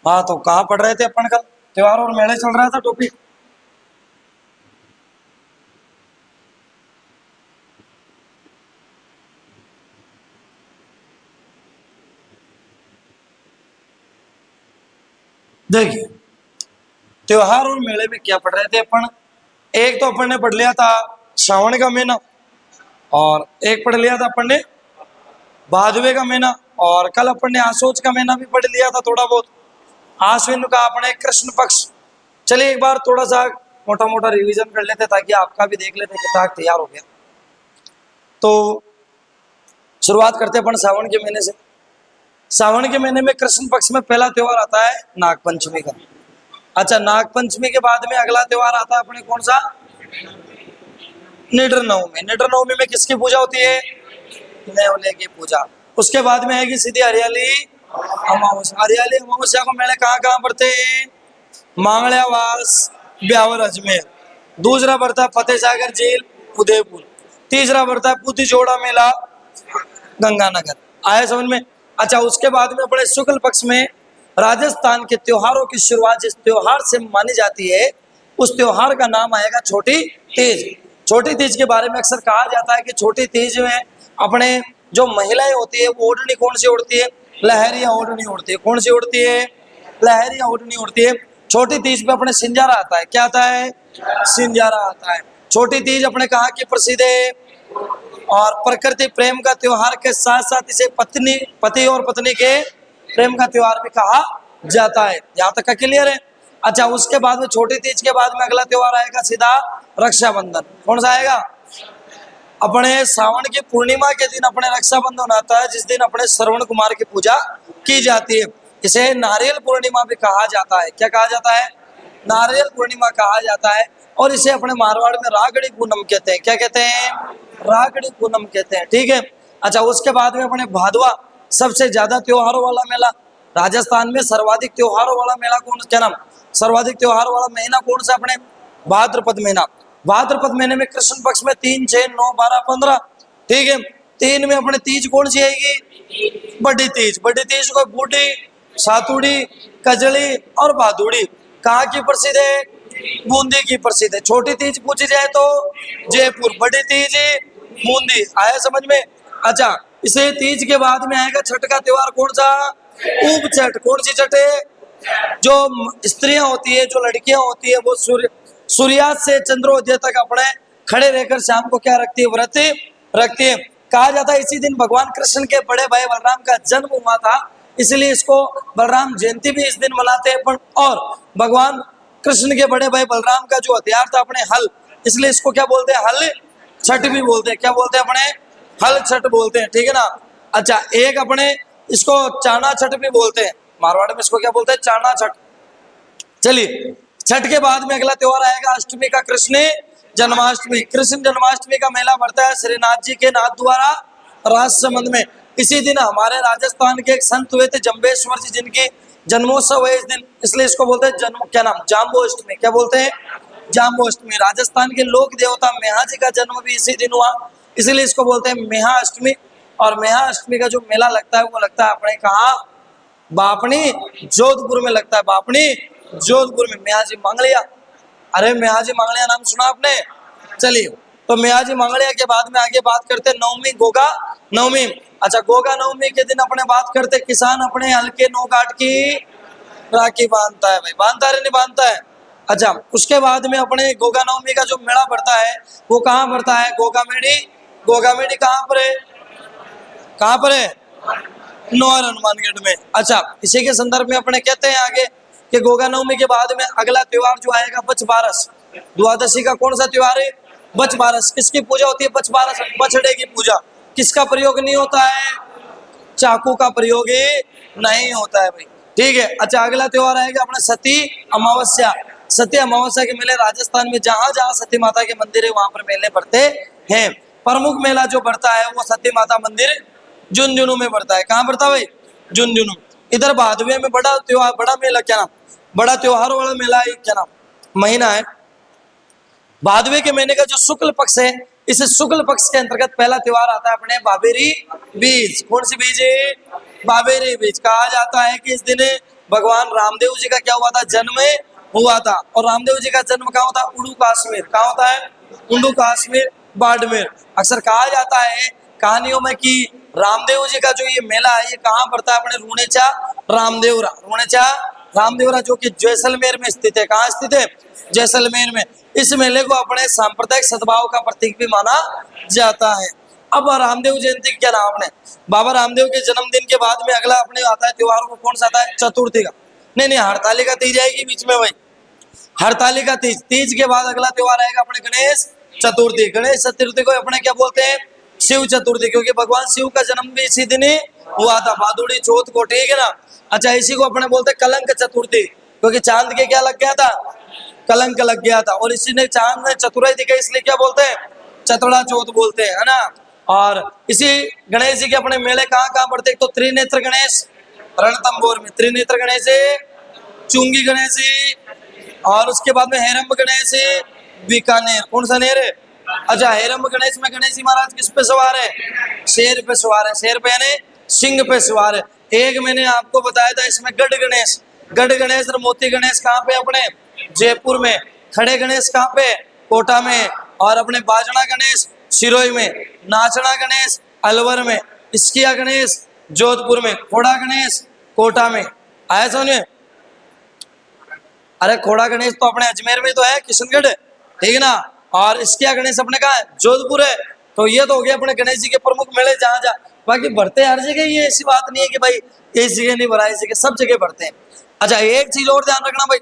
हाँ तो कहाँ पढ़ रहे थे अपन? कल त्योहार और मेले चल रहा था टॉपिक। देखिए, त्योहार और मेले में क्या पढ़ रहे थे अपन? एक तो अपन ने पढ़ लिया था श्रावण का महीना, और एक पढ़ लिया था अपन ने भादवे का महीना, और कल अपन ने आशोच का महीना भी पढ़ लिया था थोड़ा बहुत। आश्विन का अपने कृष्ण पक्ष। चलिए एक बार थोड़ा सा मोटा मोटा रिवीजन कर लेते ताकि आपका भी देख लेते किताब तैयार हो गया। तो शुरुआत करते अपन सावन के महीने से। सावन के महीने में कृष्ण पक्ष में पहला त्योहार आता है नागपंचमी का। अच्छा, नागपंचमी के बाद में अगला त्योहार आता है अपने कौन सा? निडर नवमी। निडर नवमी में किसकी पूजा होती है? नेवले की पूजा। उसके बाद में आएगी सीधी हरियाली अमावस्या। हरियाली अमावस्या को मेले कहाँ कहाँ पड़ते हैं? मांगल्यावास, ब्यावर, अजमेर। दूसरा बढ़ता है फतेह सागर झील, उदयपुर। तीसरा बढ़ता है पुती जोड़ा मेला, गंगानगर। आया समझ में? अच्छा, उसके बाद में अपने शुक्ल पक्ष में राजस्थान के त्योहारों की शुरुआत जिस त्योहार से मानी जाती है उस त्योहार का नाम आएगा छोटी तीज। छोटी तीज के बारे में अक्सर कहा जाता है कि छोटी तीज में अपने जो महिलाएं होती है वो ओढ़नी कौन सी ओढ़ती है? लहरिया ओढ़नी ओढ़ती है। कौन सी ओढ़ती है? लहरिया ओढ़नी ओढ़ती है। छोटी तीज पे अपने सिंजारा आता है। क्या आता है? सिंजारा आता है। छोटी तीज अपने कहाँ की प्रसिद्ध है? और प्रकृति प्रेम का त्योहार के साथ साथ इसे पति और पत्नी के प्रेम का त्योहार भी कहा जाता है। यहाँ तक का क्लियर है? अच्छा, उसके बाद में छोटी तीज के बाद में अगला त्योहार आएगा सीधा रक्षाबंधन। कौन सा आएगा? अपने सावन की पूर्णिमा के दिन अपने रक्षाबंधन आता है, जिस दिन अपने श्रवण कुमार की पूजा की जाती है। इसे नारियल पूर्णिमा भी कहा जाता है। क्या कहा जाता है? नारियल पूर्णिमा कहा जाता है। और इसे अपने मारवाड़ में रागड़ी पूनम कहते हैं। क्या कहते हैं? रागड़ी पूनम कहते हैं। ठीक है। अच्छा, उसके बाद में अपने भादवा, सबसे ज्यादा त्योहारों वाला मेला। राजस्थान में सर्वाधिक त्योहारों वाला मेला कौन, क्या नाम? सर्वाधिक त्योहार वाला महीना कौन सा? अपने भाद्रपद महीना। भाद्रपद महीने में कृष्ण पक्ष में 3, 6, 9, 12, 15। ठीक है। 3 में अपने तीज कौन सी आएगी? बड़ी तीज। बड़ी तीज को बूढ़ी, सातुड़ी, कजली और भादुड़ी कहाँ की प्रसिद्ध है? बूंदी की प्रसिद्ध है। छोटी तीज पूछी जाए तो जयपुर, बड़ी तीज बूंदी। आया समझ में? अच्छा, इसे तीज के बाद में आएगा छठ का त्योहार। कौन सा? ऊब छठ। कौन सी छठ है? जो स्त्रियां होती है, जो लड़कियां होती है, वो सूर्यास्त से चंद्रोदय तक अपने खड़े रहकर शाम को क्या रखती है? व्रत रखती है। कहा जाता है इसी दिन भगवान कृष्ण के बड़े भाई बलराम का जन्म हुआ था, इसलिए इसको बलराम जयंती भी इस दिन मनाते हैं। और भगवान कृष्ण के बड़े भाई बलराम का जो हथियार था अपने हल, इसलिए इसको क्या बोलते हैं? हल छठ भी बोलते हैं। क्या बोलते हैं? अपने हल छठ बोलते हैं। ठीक है ना? अच्छा, एक अपने इसको चाना छठ भी बोलते हैं। मारवाड़ में इसको क्या बोलते हैं? चाना छठ। चलिए, छठ के बाद में अगला त्योहार आएगा अष्टमी का, कृष्ण जन्माष्टमी। कृष्ण जन्माष्टमी का मेला बढ़ता है श्रीनाथ जी के नाथ द्वारा राजसमंद में। इसी दिन हमारे राजस्थान के एक संत हुए थे जम्बेश्वर जी, जिनकी जन्मोत्सव है इस दिन, इसलिए इसको बोलते हैं जन्म, क्या नाम? जाम्बो अष्टमी। क्या बोलते हैं? जाम्बो अष्टमी। राजस्थान के लोक देवता मेहा जी का जन्म भी इसी दिन हुआ, इसीलिए इसको बोलते हैं मेहा अष्टमी। और मेहा अष्टमी का जो मेला लगता है वो लगता है अपने कहाँ? बापनी, जोधपुर में लगता है। बापनी, जोधपुर में। मेहाजी मांगलिया। अरे मेहाजी मांगलिया नाम सुना आपने? चलिए, तो मेहाजी मांगलिया के बाद में आगे बात करते नवमी, गोगा नवमी। अच्छा, गोगा नवमी के दिन अपने बात करते किसान अपने हल्के नो काट की राखी बांधता है। भाई बांधता है नहीं बांधता है? अच्छा, उसके बाद में अपने गोगा नवमी का जो मेला बढ़ता है वो कहाँ बढ़ता है? गोगा मेड़ी। गोगा मेड़ी कहाँ पर है? कहाँ पर है? नौर हनुमानगढ़ में। अच्छा, इसी के संदर्भ में अपने कहते हैं आगे कि गोगा नवमी के बाद में अगला त्योहार जो आएगा बच बारस। द्वादशी का कौन सा त्योहार है? बच बारस। किसकी पूजा होती है? बच बारस, बछड़े की पूजा। किसका प्रयोग नहीं होता है? चाकू का प्रयोग नहीं होता है भाई। ठीक है। अच्छा, अगला त्योहार आएगा अपना सती अमावस्या। सती अमावस्या के मेले राजस्थान में जहां जहां सती माता के मंदिर है वहां पर मेले बढ़ते हैं। प्रमुख मेला जो बढ़ता है वो सती माता मंदिर झुंझुनू में बढ़ता है। कहाँ बढ़ता है भाई? झुंझुनू। इधर भादवे में बड़ा त्योहार, बड़ा मेला, क्या नाम? बड़ा त्योहारों वाला मेला है, क्या नाम? महीना है भादवे के महीने का जो शुक्ल पक्ष है, इस शुक्ल पक्ष के अंतर्गत पहला त्योहार आता है अपने बाबेरी बीज। कौन सी बीज है? बाबेरी बीज। कहा जाता है कि इस दिन भगवान रामदेव जी का क्या हुआ था, जन्म हुआ था। और रामदेव जी का जन्म कहाँ होता है, उड़ू कश्मीर। कहाँ होता है, उड़ू कश्मीर, बाड़मेर। अक्सर कहा जाता है कहानियों में कि रामदेव जी का जो ये मेला है ये कहाँ पड़ता है, अपने रूणेचा रामदेवरा, रूणेचा रामदेवरा जो कि जैसलमेर में स्थित है। कहाँ स्थित है, जैसलमेर में। इस मेले को अपने सांप्रदायिक सद्भाव का प्रतीक भी माना जाता है। अब रामदेव जयंती क्या नाम अपने बाबा रामदेव के जन्मदिन के बाद में अगला अपने आता है त्योहार को, कौन सा आता है, चतुर्थी का। नहीं, हड़तालिका तीज आएगी बीच में भाई, हड़तालिका तीज। तीज के बाद अगला त्योहार आएगा अपने गणेश चतुर्थी। गणेश चतुर्थी को अपने क्या बोलते हैं, शिव चतुर्थी, क्योंकि भगवान शिव का जन्म भी इसी दिन ही हुआ था, भादुड़ी चौथ को, ठीक है ना। अच्छा, इसी को अपने बोलते हैं कलंक चतुर्थी, क्योंकि चांद के क्या लग गया था, कलंक लग गया था। और इसी ने चांद ने चतुराई दिखाई, इसलिए क्या बोलते हैं, चतुरा चौथ बोलते हैं, है ना। और इसी गणेश जी के अपने मेले कहाँ कहाँ पड़ते हैं, तो त्रिनेत्र गणेश रणथंभौर में, त्रिनेत्र गणेश, चुंगी गणेश, और उसके बाद में हेरम्ब गणेश बीकानेर। कौन सा नेर है, अच्छा हेरम्ब गणेश में गणेश जी महाराज किस पे सवार है, शेर पे सवार है। शेर पे यानी सिंह पे सवार है। एक मैंने आपको बताया था इसमें गढ़ गणेश, गढ़ गणेश और मोती गणेश कहाँ पे, अपने जयपुर में। खड़े गणेश कहाँ पे, कोटा में। और अपने बाजना गणेश सिरोही में, नाचना गणेश अलवर में, इस्किया गणेश जोधपुर में, खोड़ा गणेश कोटा में। आया समझ, अरे खोड़ा गणेश तो अपने अजमेर में तो है, किशनगढ़, ठीक है ना। और इसके गणेश अपने कहा है, जोधपुर है। तो ये तो हो गया अपने गणेश जी के प्रमुख मेले जहां जहां। बाकी बढ़ते हर जगह, ये ऐसी बात नहीं है कि भाई इस जगह नहीं भरा, इस जगह सब जगह बढ़ते हैं। अच्छा, एक चीज और ध्यान रखना भाई,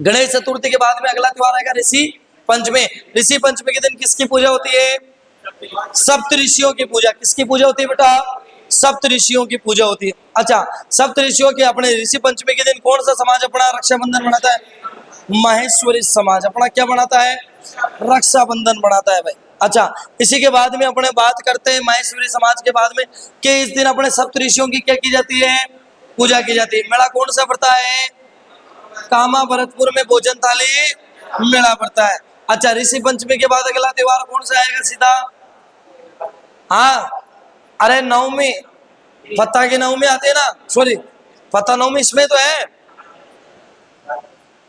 गणेश चतुर्थी के बाद में अगला त्योहार आएगा ऋषि पंचमी। ऋषि पंचमी के दिन किसकी पूजा होती है, सप्त ऋषियों की पूजा। किसकी पूजा होती है बेटा, सप्त ऋषियों की पूजा होती है। अच्छा, सप्त ऋषियों के अपने ऋषि पंचमी के दिन कौन सा समाज अपना रक्षाबंधन बनाता है, माहेश्वरी समाज अपना क्या बनाता है, रक्षाबंधन बनाता है भाई। अच्छा, इसी के बाद में अपने बात करते हैं माहेश्वरी समाज के बाद में कि इस दिन अपने सप्त ऋषियों की क्या की जाती है, पूजा की जाती है। मेला कौन सा पड़ता है, कामा भरतपुर में भोजन थाली मेला पड़ता है। अच्छा, ऋषि पंचमी के बाद अगला त्योहार कौन सा आएगा सीधा, हाँ अरे नवमी, फत्ता की नवमी आती है ना, सॉरी फत्ता नवमी इसमें तो है।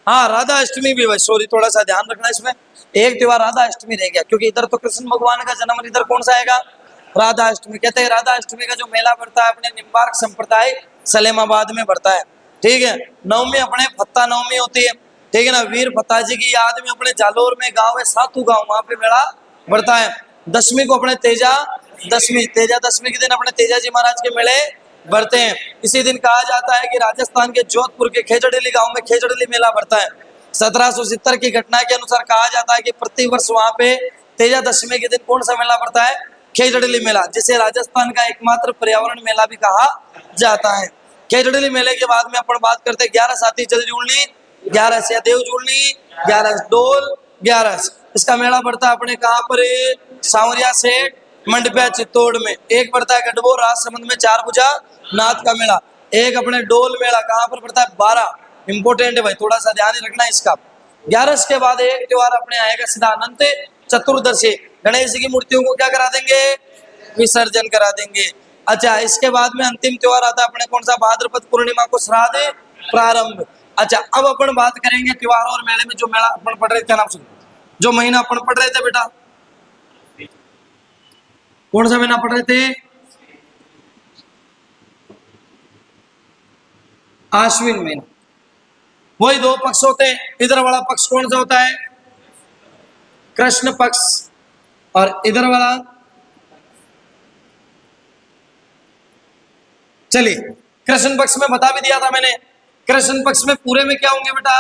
हाँ, राधा अष्टमी भी भाई, सॉरी थोड़ा सा ध्यान रखना, इसमें एक त्योहार राधा अष्टमी रह गया, क्योंकि इधर तो कृष्ण भगवान का जन्म, इधर कौन सा आएगा, राधा अष्टमी। कहते हैं राधा अष्टमी का जो मेला पड़ता है अपने निम्बार्क संप्रदाय सलेमाबाद में पड़ता है, ठीक है। नवमी अपने फत्ता नवमी होती है, ठीक है ना। वीर फत्ता जी की याद में अपने जालोर में गांव है सातू गांव, वहां पे मेला बढ़ता है। दशमी को अपने तेजा दशमी, तेजा दशमी के दिन अपने तेजा जी महाराज के मेले बढ़ते हैं। इसी दिन कहा जाता है कि राजस्थान के जोधपुर के खेजड़ली गांव में खेजड़ली मेला बढ़ता है। 1770 की घटना के अनुसार कहा जाता है कि प्रतिवर्ष वहां पे तेजा दशमी के दिन कौन सा मेला पड़ता है, खेजड़ली मेला, जिसे राजस्थान का एकमात्र पर्यावरण मेला भी कहा जाता है। खेजड़ली मेले के बाद में अपन बात करते हैं 11 साथी जल जुड़नी, 11 से देव जुड़नी, 11 डोल, 11 इसका मेला पड़ता है अपने कहाँ पर, सांवरिया से मंडपिया चित्तौड़ में। एक पड़ता है गढ़बो राजसमंद में 4 भुजा नाथ का मेला। एक अपने डोल मेला कहाँ पर पड़ता है, 12, इंपोर्टेंट है भाई, थोड़ा सा ध्यान रखना इसका। 11 के बाद एक त्योहार अपने आएगा सीधा अनंत चतुर्दशी। गणेश जी की मूर्तियों को क्या करा देंगे, विसर्जन करा देंगे। अच्छा, इसके बाद में अंतिम त्योहार आता है अपने कौन सा, भाद्रपद पूर्णिमा को श्राद्ध प्रारंभ। अच्छा, अब अपन बात करेंगे त्योहार और मेले में जो मेला अपन पढ़ रहे थे, नाम सुन, जो महीना अपन पढ़ रहे थे बेटा, कौन सा महीना पढ़ रहे थे, आश्विन महीना। वही 2 पक्ष होते हैं, इधर वाला पक्ष कौन सा होता है, कृष्ण पक्ष, और इधर वाला, चलिए कृष्ण पक्ष में बता भी दिया था मैंने। कृष्ण पक्ष में पूरे में क्या होंगे बेटा,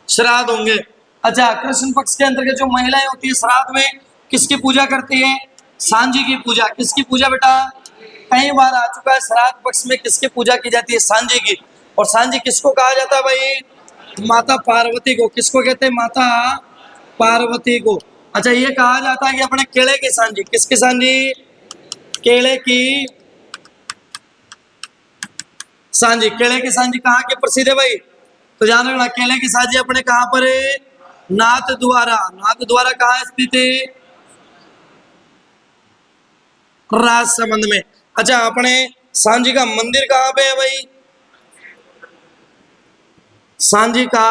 श्राद्ध होंगे। अच्छा, कृष्ण पक्ष के अंतर्गत जो महिलाएं होती है श्राद्ध में किसकी पूजा करती है, सांझी की पूजा। किसकी पूजा बेटा, कई बार आ चुका है, श्राद्ध पक्ष में किसकी पूजा की जाती है, सांझी की। और सांझी किसको कहा जाता है भाई, माता पार्वती को। किसको कहते हैं, माता पार्वती को। अच्छा, ये कहा जाता है कि अपने केले की सांझी, किसकी सांझी, केले की सांझी। केले की सांझी कहाँ के प्रसिद्ध है भाई, तो ध्यान रखना, केले की सांझी अपने कहाँ पर है, नाथ द्वारा। नाथ द्वारा कहाँ स्थित है, राजसमंद में। अच्छा, अपने सांझी का मंदिर कहाँ पे है भाई, सांझी का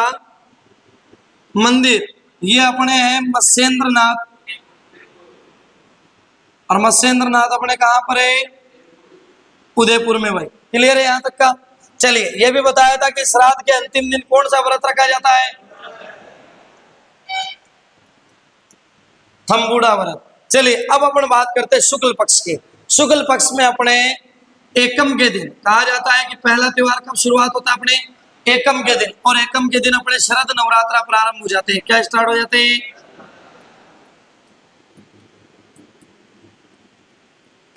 मंदिर, ये अपने हैं मत्स्येंद्रनाथ, और मत्स्येंद्रनाथ अपने कहां पर है, उदयपुर में भाई। क्लियर है यहां तक का? चलिए, ये भी बताया था कि श्राद्ध के अंतिम दिन कौन सा व्रत रखा जाता है, थम्बुड़ा व्रत। चलिए अब अपन बात करते हैं शुक्ल पक्ष के। शुक्ल पक्ष में अपने एकम के दिन कहा जाता है कि पहला त्योहार कब शुरुआत होता है, अपने एकम के दिन, और एकम के दिन अपने शरद नवरात्रा प्रारंभ हो जाते हैं। क्या स्टार्ट हो जाते हैं?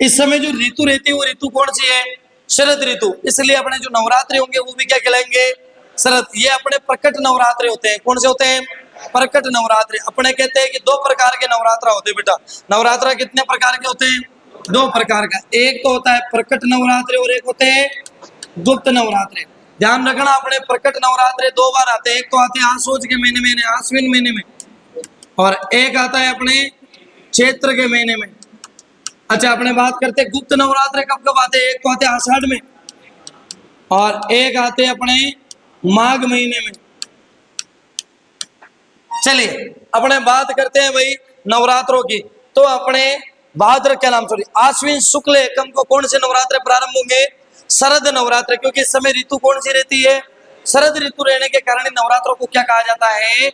इस समय जो ऋतु रहती है वो ऋतु कौन सी है, शरद ऋतु। इसलिए अपने जो नवरात्रि होंगे वो भी क्या कहलाएंगे, शरद। ये अपने प्रकट नवरात्रि होते हैं। कौन से होते हैं? प्रकट नवरात्रि। अपने कहते हैं कि दो प्रकार के नवरात्रा होते हैं बेटा। नवरात्रा कितने प्रकार के होते हैं? दो प्रकार का। एक तो होता है प्रकट नवरात्रि और एक होते हैं गुप्त नवरात्रि। ध्यान रखना, अपने प्रकट नवरात्रि दो बार आते हैं। एक तो आते हैं आसोज के महीने में, आश्विन महीने में, और एक आता है अपने चैत्र के महीने में। अच्छा, अपने बात करते हैं गुप्त नवरात्रि कब कब आते हैं। एक तो आते हैं आषाढ़ में और एक आते हैं अपने माघ महीने में। चलिए अपने बात करते हैं भाई नवरात्रों की। तो अपने भाद्र क्या नाम, सॉरी, आश्विन शुक्ल एकम को कौन से नवरात्र प्रारंभ होंगे? शरद नवरात्र। क्योंकि इस समय ऋतु कौन सी रहती है? शरद ऋतु रहने के कारण नवरात्रों को क्या कहा जाता है?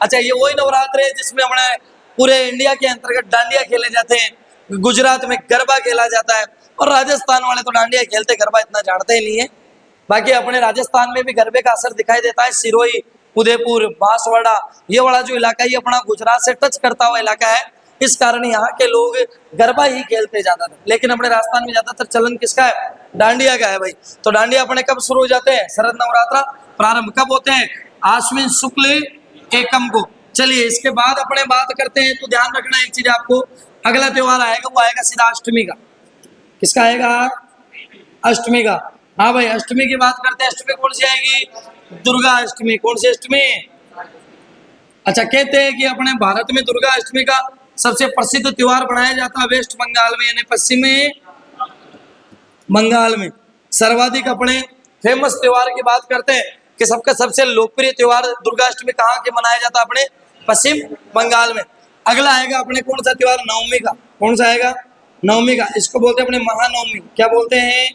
अच्छा, ये वही नवरात्र है जिसमें अपने पूरे इंडिया के अंतर्गत डांडिया खेले जाते हैं, गुजरात में गरबा खेला जाता है, और राजस्थान वाले तो डांडिया खेलते, गरबा इतना जानते ही नहीं है। बाकी अपने राजस्थान में भी गरबे का असर दिखाई देता है। सिरोही, उदयपुर, बांसवाड़ा, ये वाला जो इलाका है ये अपना गुजरात से टच करता हुआ इलाका है। इस कारण यहाँ के लोग गरबा ही खेलते ज्यादा थे। लेकिन अपने राजस्थान में ज्यादातर चलन किसका है? डांडिया का है भाई। तो डांडिया अपने कब शुरू हो जाते हैं? शरद नवरात्र प्रारंभ कब होते हैं? आश्विन शुक्ल एकम को। चलिए इसके बाद अपने बात करते हैं, तो ध्यान रखना एक चीज आपको, अगला त्योहार आएगा वो आएगा सीधा अष्टमी का। किसका आएगा? अष्टमी का। हाँ भाई, अष्टमी की बात करते हैं। अष्टमी कौन सी आएगी? दुर्गा अष्टमी। कौन सी अष्टमी? अच्छा, कहते हैं कि अपने भारत में दुर्गा अष्टमी का सबसे प्रसिद्ध त्योहार बनाया जाता है वेस्ट बंगाल में, यानी पश्चिमी बंगाल में। सर्वाधिक अपने फेमस त्योहार की बात करते हैं कि सबका सबसे लोकप्रिय त्योहार दुर्गा अष्टमी कहाँ के मनाया जाता है? अपने पश्चिम बंगाल में। अगला आएगा अपने कौन सा त्योहार? नवमी का। कौन सा आएगा? नवमी का। इसको बोलते हैं अपने महानवमी। क्या बोलते हैं?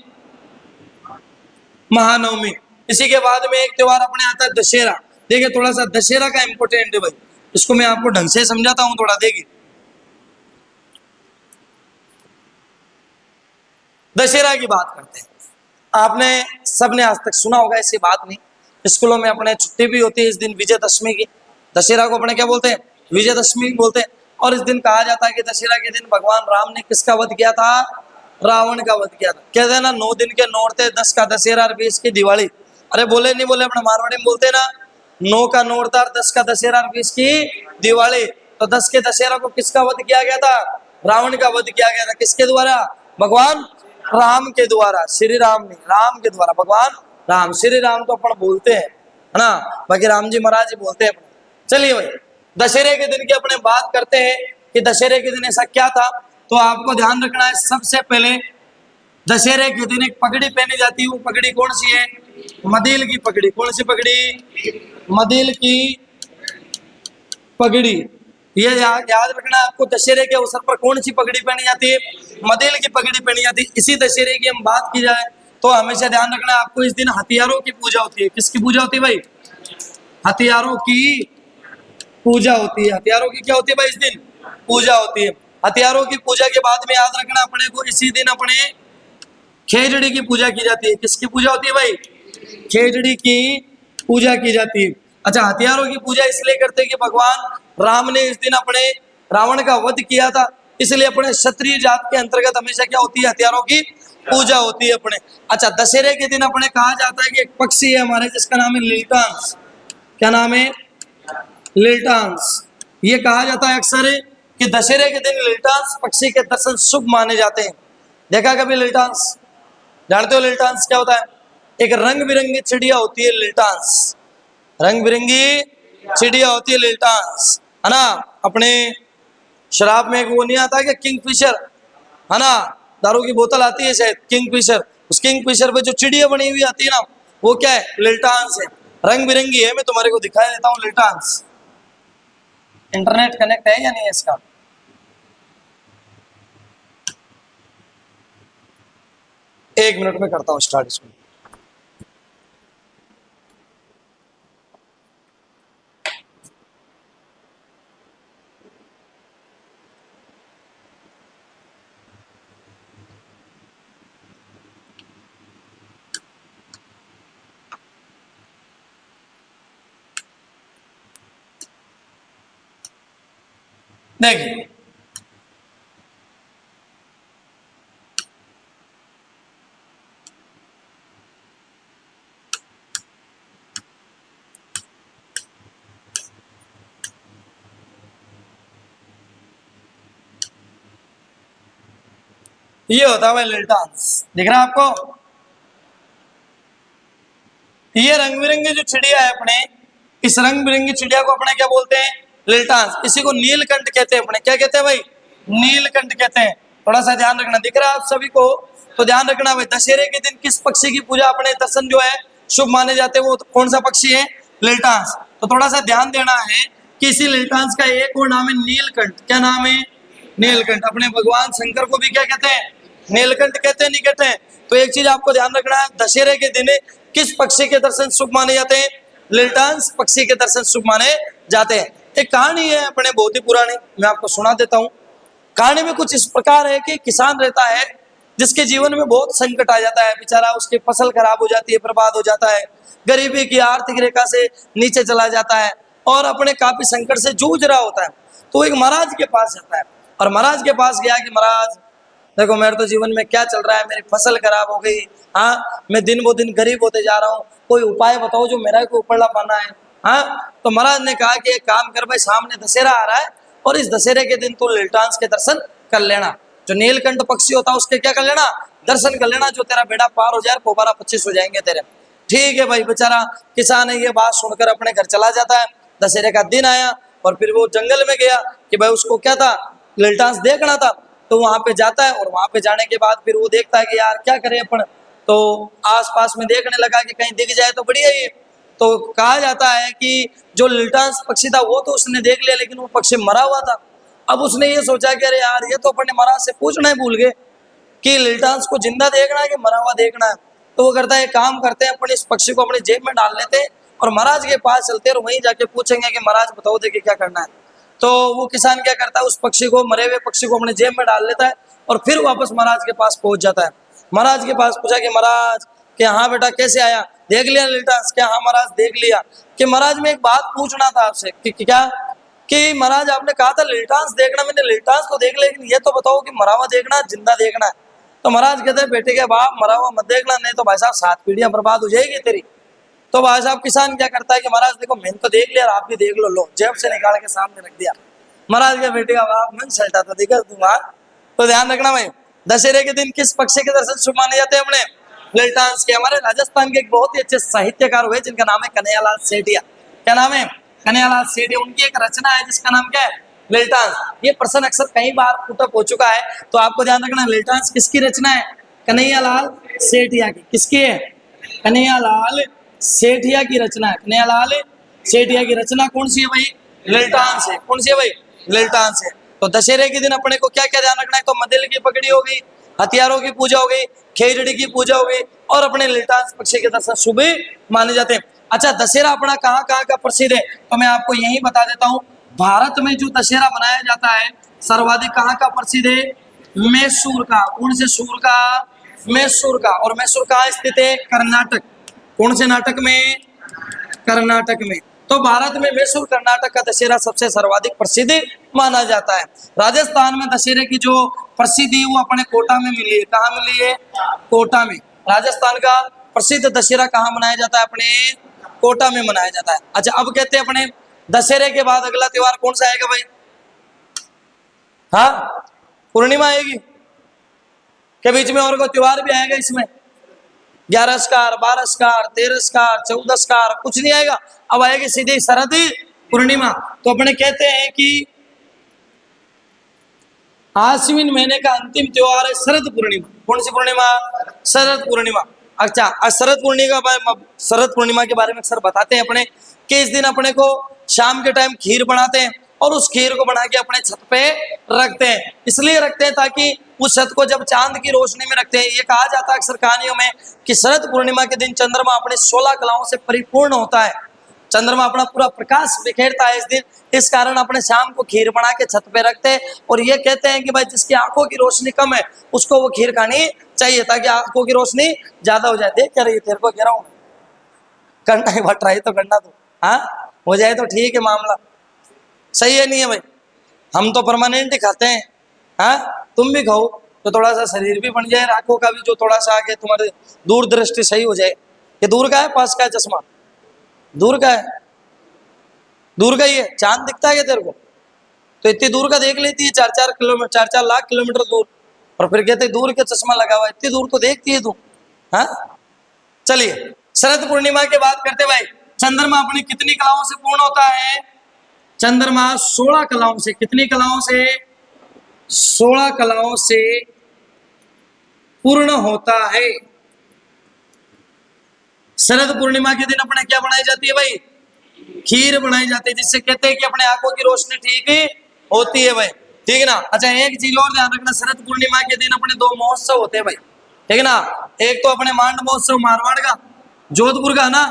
महानवमी। इसी के बाद में एक त्योहार अपने आता है दशहरा। देखिए थोड़ा सा दशहरा का इंपोर्टेंट है भाई, इसको मैं आपको ढंग से समझाता हूं थोड़ा। देखिए दशहरा की बात करते हैं। आपने सबने आज तक सुना होगा, ऐसी बात नहीं, स्कूलों में अपने छुट्टी भी होती है इस दिन, विजयदशमी की। दशहरा को अपने क्या बोलते हैं? विजयदशमी बोलते हैं। और इस दिन कहा जाता है कि दशहरा के दिन भगवान राम ने किसका वध किया था? रावण का वध किया था। कहते हैं ना 9 दिन के नौरते, 10 का दशहरा और 20 की दिवाली। अरे बोले नहीं बोले, अपने मारवाड़ी में बोलते हैं ना, 9 का नौरता, 10 का दशहरा और 20 की दिवाली। तो 10 के दशहरा को किसका वध किया गया था? रावण का वध किया गया था। किसके द्वारा? भगवान राम के द्वारा। श्री राम नहीं, राम के द्वारा। भगवान राम, श्री राम तो अपन बोलते हैं, है ना, बाकी राम जी महाराज जी बोलते हैं अपने। चलिए भाई, दशहरे के दिन की अपने बात करते हैं कि दशहरे के दिन ऐसा क्या था। तो आपको ध्यान रखना है, सबसे पहले दशहरे के दिन एक पगड़ी पहनी जाती है। वो पगड़ी कौन सी है? मदील की पगड़ी। कौन सी पगड़ी? मदील की पगड़ी। ये याद रखना आपको, दशहरे के अवसर पर कौन सी पगड़ी पहनी जाती है? मदील की पगड़ी पहनी जाती है। इसी दशहरे की हम बात की जाए तो हमेशा ध्यान रखना आपको, इस दिन हथियारों की पूजा होती है। किसकी पूजा होती है भाई? हथियारों की पूजा होती है। हथियारों की क्या होती है भाई? इस दिन पूजा होती है। हथियारों की पूजा के बाद में याद रखना अपने को, इसी दिन अपने खेजड़ी की पूजा की जाती है। किसकी पूजा होती है भाई? खेजड़ी की पूजा की जाती है। अच्छा, हथियारों की पूजा इसलिए करते हैं कि भगवान राम ने इस दिन अपने रावण का वध किया था, इसलिए अपने क्षत्रिय जात के अंतर्गत हमेशा क्या होती है? हथियारों की पूजा होती है अपने। अच्छा, दशहरे के दिन अपने कहा जाता है कि एक पक्षी है हमारे जिसका नाम है लीलटांस। क्या नाम है? लीलटांस। ये कहा जाता है अक्सर कि दशहरे के दिन लीलटांस पक्षी के दर्शन शुभ माने जाते हैं। देखा कभी लीलटांस? जानते हो लीलटांस क्या होता है? एक रंग बिरंगी चिड़िया होती है लीलटांस। रंग बिरंगी चिड़िया होती है लीलटांस, है ना। अपने शराब में एक वो नहीं आता कि किंगफिशर, है ना, दारू की बोतल आती है शायद किंगफिशर। उस किंगफिशर पे जो चिड़िया बनी हुई आती है ना, वो क्या है? लीलटांस है। रंग बिरंगी है, मैं तुम्हारे को दिखाई देता हूँ लिल्टान्स। इंटरनेट कनेक्ट है या नहीं है इसका? एक मिनट में करता हूँ स्टार्ट इसको। देखिए ये होता है भाई लिल्टान्स, दिख रहा है आपको? ये रंग बिरंगी जो चिड़िया है अपने, इस रंग बिरंगी चिड़िया को अपने क्या बोलते हैं? लिल्टान्स। इसी को नीलकंठ कहते हैं अपने। क्या कहते हैं भाई? नीलकंठ कहते हैं। थोड़ा सा ध्यान रखना, दिख रहा है आप सभी को? तो ध्यान रखना भाई, दशहरे के दिन किस पक्षी की पूजा अपने दर्शन जो है शुभ माने जाते हैं, वो कौन सा पक्षी है? लिल्टान्स। तो थोड़ा सा ध्यान देना है कि इसी लिल्टान्स का एक और नाम है नीलकंठ। क्या नाम है? नीलकंठ। अपने भगवान शंकर को भी क्या कहते हैं? नीलकंठ कहते हैं, नहीं कहते हैं? तो एक चीज आपको ध्यान रखना है, दशहरे के दिन किस पक्षी के दर्शन शुभ माने जाते हैं? लिल्टान्स पक्षी के दर्शन शुभ माने जाते हैं। एक कहानी है अपने बहुत ही पुरानी, मैं आपको सुना देता हूँ। कहानी में कुछ इस प्रकार है कि किसान रहता है जिसके जीवन में बहुत संकट आ जाता है, बेचारा उसकी फसल खराब हो जाती है, बर्बाद हो जाता है, गरीबी की आर्थिक रेखा से नीचे चला जाता है और अपने काफी संकट से जूझ रहा होता है। तो एक महाराज के पास जाता है और महाराज के पास गया कि महाराज देखो मेरे तो जीवन में क्या चल रहा है, मेरी फसल खराब हो गई, हाँ मैं दिन ब दिन गरीब होते जा रहा हूँ, कोई उपाय बताओ जो मेरा को ऊपर ला पाना है। हाँ तो महाराज ने कहा कि एक काम कर भाई, सामने दशहरा आ रहा है और इस दशहरे के दिन तू लिल्टान्स के दर्शन कर लेना, जो नीलकंठ पक्षी होता है उसके क्या कर लेना? दर्शन कर लेना, जो तेरा बेड़ा पार हो जाए, पोबारा 25 हो जाएंगे तेरे। ठीक है भाई। बेचारा किसान है ये बात सुनकर अपने घर चला जाता है। दशहरे का दिन आया और फिर वो जंगल में गया कि भाई उसको क्या था? लिल्टान्स देखना था। तो वहां पे जाता है और वहां पे जाने के बाद फिर वो देखता है कि यार क्या करें अपन, तो आसपास में देखने लगा कि कहीं दिख जाए तो बढ़िया ही। तो कहा जाता है कि जो लिल्टान्स पक्षी था वो तो उसने देख लिया, लेकिन वो पक्षी मरा हुआ था। अब उसने ये सोचा कि अरे यार ये तो अपने महाराज से पूछना ही भूल गए कि लिल्टान्स को जिंदा देखना है कि मरा हुआ देखना है। तो वो करता है एक काम करते हैं, अपने इस पक्षी को अपनी जेब में डाल लेते हैं और महाराज के पास चलते हैं और वहीं जाके पूछेंगे कि महाराज बताओ देखिए क्या करना है। तो वो किसान क्या करता है, उस पक्षी को, मरे हुए पक्षी को अपने जेब में डाल लेता है और फिर वापस महाराज के पास पहुंच जाता है। महाराज के पास पूछा कि महाराज कि हाँ बेटा कैसे आया, देख लिया लिल्टान्स? क्या हाँ महाराज देख लिया। कि महाराज मैं एक बात पूछना था आपसे कि क्या? कि महाराज आपने कहा था लिल्टान्स देखना, मैंने लिल्टान्स तो देख लिया, लेकिन ये तो बताओ कि मरा हुआ देखना जिंदा देखना है। तो महाराज कहते हैं बेटे के बाप मरा हुआ मत देखना, नहीं तो भाई साहब 7 पीढ़ियां बर्बाद हो जाएगी तेरी। तो भाई साहब किसान क्या करता है कि महाराज देखो मैंने तो देख लिया, आप भी देख लो जेब से निकाल के सामने रख दिया। महाराज के बेटे का बाप मन सल्टा था, देखा तुम्हारा। तो ध्यान रखना भाई, दशहरे के दिन किस पक्षी के दर्शन शुभ माने जाते हैं अपने? लिल्टान्स के। हमारे राजस्थान के एक बहुत ही अच्छे साहित्यकार हुए जिनका नाम है कन्हैयालाल सेठिया। क्या नाम है? कन्हैयालाल सेठिया। उनकी एक रचना है जिसका नाम क्या है? लिल्टान्स। ये प्रश्न अक्सर कई बार पुटअप हो चुका है, तो आपको ध्यान रखना लिल्टान्स किसकी रचना है? कन्हैयालाल सेठिया की। किसकी है? कन्हैयालाल सेठिया की रचना है। कन्हैयालाल सेठिया की रचना कौन सी है भाई? लिल्टान्स है। कौन सी है भाई? लिल्टान्स है। तो दशहरे के दिन अपने को क्या क्या ध्यान रखना है? तो मदिल की पगड़ी हो गई, हथियारों की पूजा हो गई, खेजड़ी की पूजा हो गई और अपने लिल्टान्स पक्षी के दर्शन शुभ माने जाते हैं। अच्छा दशहरा अपना कहाँ कहाँ का प्रसिद्ध है, तो मैं आपको यही बता देता हूँ। भारत में जो दशहरा मनाया जाता है सर्वाधिक कहाँ का प्रसिद्ध है? मैसूर का। कौन से सूर का? मैसूर का। और मैसूर कहाँ स्थित है? कर्नाटक। कौन से नाटक में? कर्नाटक में। तो भारत में मैसूर कर्नाटक का दशहरा सबसे सर्वाधिक प्रसिद्ध माना जाता है। राजस्थान में दशहरे की जो प्रसिद्धि वो अपने कोटा में मिली है। कहाँ मिली है? कोटा में। राजस्थान का प्रसिद्ध दशहरा कहाँ मनाया जाता है? अपने कोटा में मनाया जाता है। अच्छा अब कहते हैं अपने दशहरे के बाद अगला त्योहार कौन सा आएगा भाई? हाँ पूर्णिमा आएगी के बीच में और कोई त्योहार भी आएगा इसमें? 11 12 13 14 कुछ नहीं आएगा। अब आएगी सीधी शरद पूर्णिमा। तो अपने कहते हैं कि आश्विन महीने का अंतिम त्योहार है शरद पूर्णिमा। कौन सी पूर्णिमा? शरद पूर्णिमा। अच्छा, शरद पूर्णिमा के बारे में अक्सर बताते हैं अपने कि इस दिन अपने को शाम के टाइम खीर बनाते हैं और उस खीर को बना के अपने छत पे रखते हैं। इसलिए रखते हैं ताकि उस छत को जब चांद की रोशनी में रखते हैं, ये कहा जाता है अक्सर कहानियों में कि शरद पूर्णिमा के दिन चंद्रमा अपने 16 कलाओं से परिपूर्ण होता है। चंद्रमा अपना पूरा प्रकाश बिखेरता है इस दिन, इस कारण अपने शाम को खीर बना के छत पे रखते हैं और ये कहते हैं कि भाई जिसकी आंखों की रोशनी कम है उसको वो खीर खानी चाहिए ताकि आंखों की रोशनी ज्यादा हो जाए। देख क्या रही है, तेरे को कह रहा हूँ, करना एक बार ट्राई तो करना तो, हाँ हो जाए तो ठीक है, मामला सही है नहीं है भाई। हम तो परमानेंट ही खाते हैं, हाँ तुम भी खाओ तो थोड़ा सा शरीर भी बन जाए, आंखों का भी जो थोड़ा सा आगे तुम्हारे दूरदृष्टि सही हो जाए। ये दूर का है पास का है चश्मा? दूर का है, दूर का ही है। चांद दिखता है क्या तेरे को? तो इतनी दूर का देख लेती है, 4-4 लाख किलोमीटर दूर, और फिर कहते दूर के चश्मा लगा हुआ है, इतनी दूर तो देखती है तू, हाँ। चलिए शरद पूर्णिमा की बात करते भाई, चंद्रमा अपनी कितनी कलाओं से पूर्ण होता है? चंद्रमा 16 कलाओं से, कितनी कलाओं से? 16 कलाओं से पूर्ण होता है। शरद पूर्णिमा के दिन अपने क्या बनाई जाती है भाई? खीर बनाई जाती है, जिससे कहते हैं कि अपने आंखों की रोशनी ठीक होती है भाई, ठीक है ना। अच्छा एक चीज और ध्यान रखना, शरद पूर्णिमा के दिन अपने 2 महोत्सव होते हैं भाई, ठीक है ना। एक तो अपने मांड महोत्सव मारवाड़ का, जोधपुर का ना,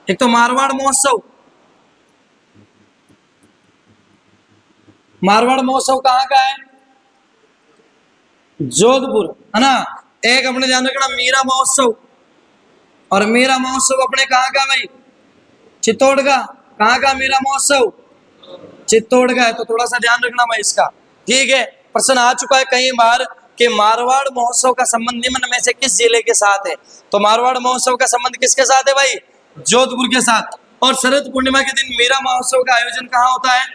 एक तो मारवाड़ महोत्सव। मारवाड़ महोत्सव कहाँ का है? जोधपुर, है ना। एक अपने ध्यान रखना मीरा महोत्सव, और मीरा महोत्सव अपने कहाँ का भाई? चित्तौड़ का। कहाँ का मीरा महोत्सव? चित्तौड़ का है, तो थोड़ा सा ध्यान रखना भाई इसका, ठीक है। प्रश्न आ चुका है कई बार कि मारवाड़ महोत्सव का संबंध निम्न में से किस जिले के साथ है? तो मारवाड़ महोत्सव का संबंध किसके साथ है भाई? जोधपुर के साथ। और शरद पूर्णिमा के दिन मीरा महोत्सव का आयोजन कहाँ होता है?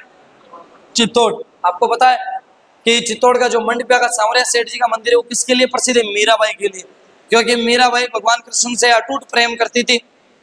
चित्तौड़। आपको पता है कि चित्तौड़ का जो मंडपिया का सांवरिया सेठ जी का मंदिर है वो किसके लिए प्रसिद्ध है? मीराबाई के लिए, क्योंकि मीराबाई भगवान कृष्ण से अटूट प्रेम करती थी,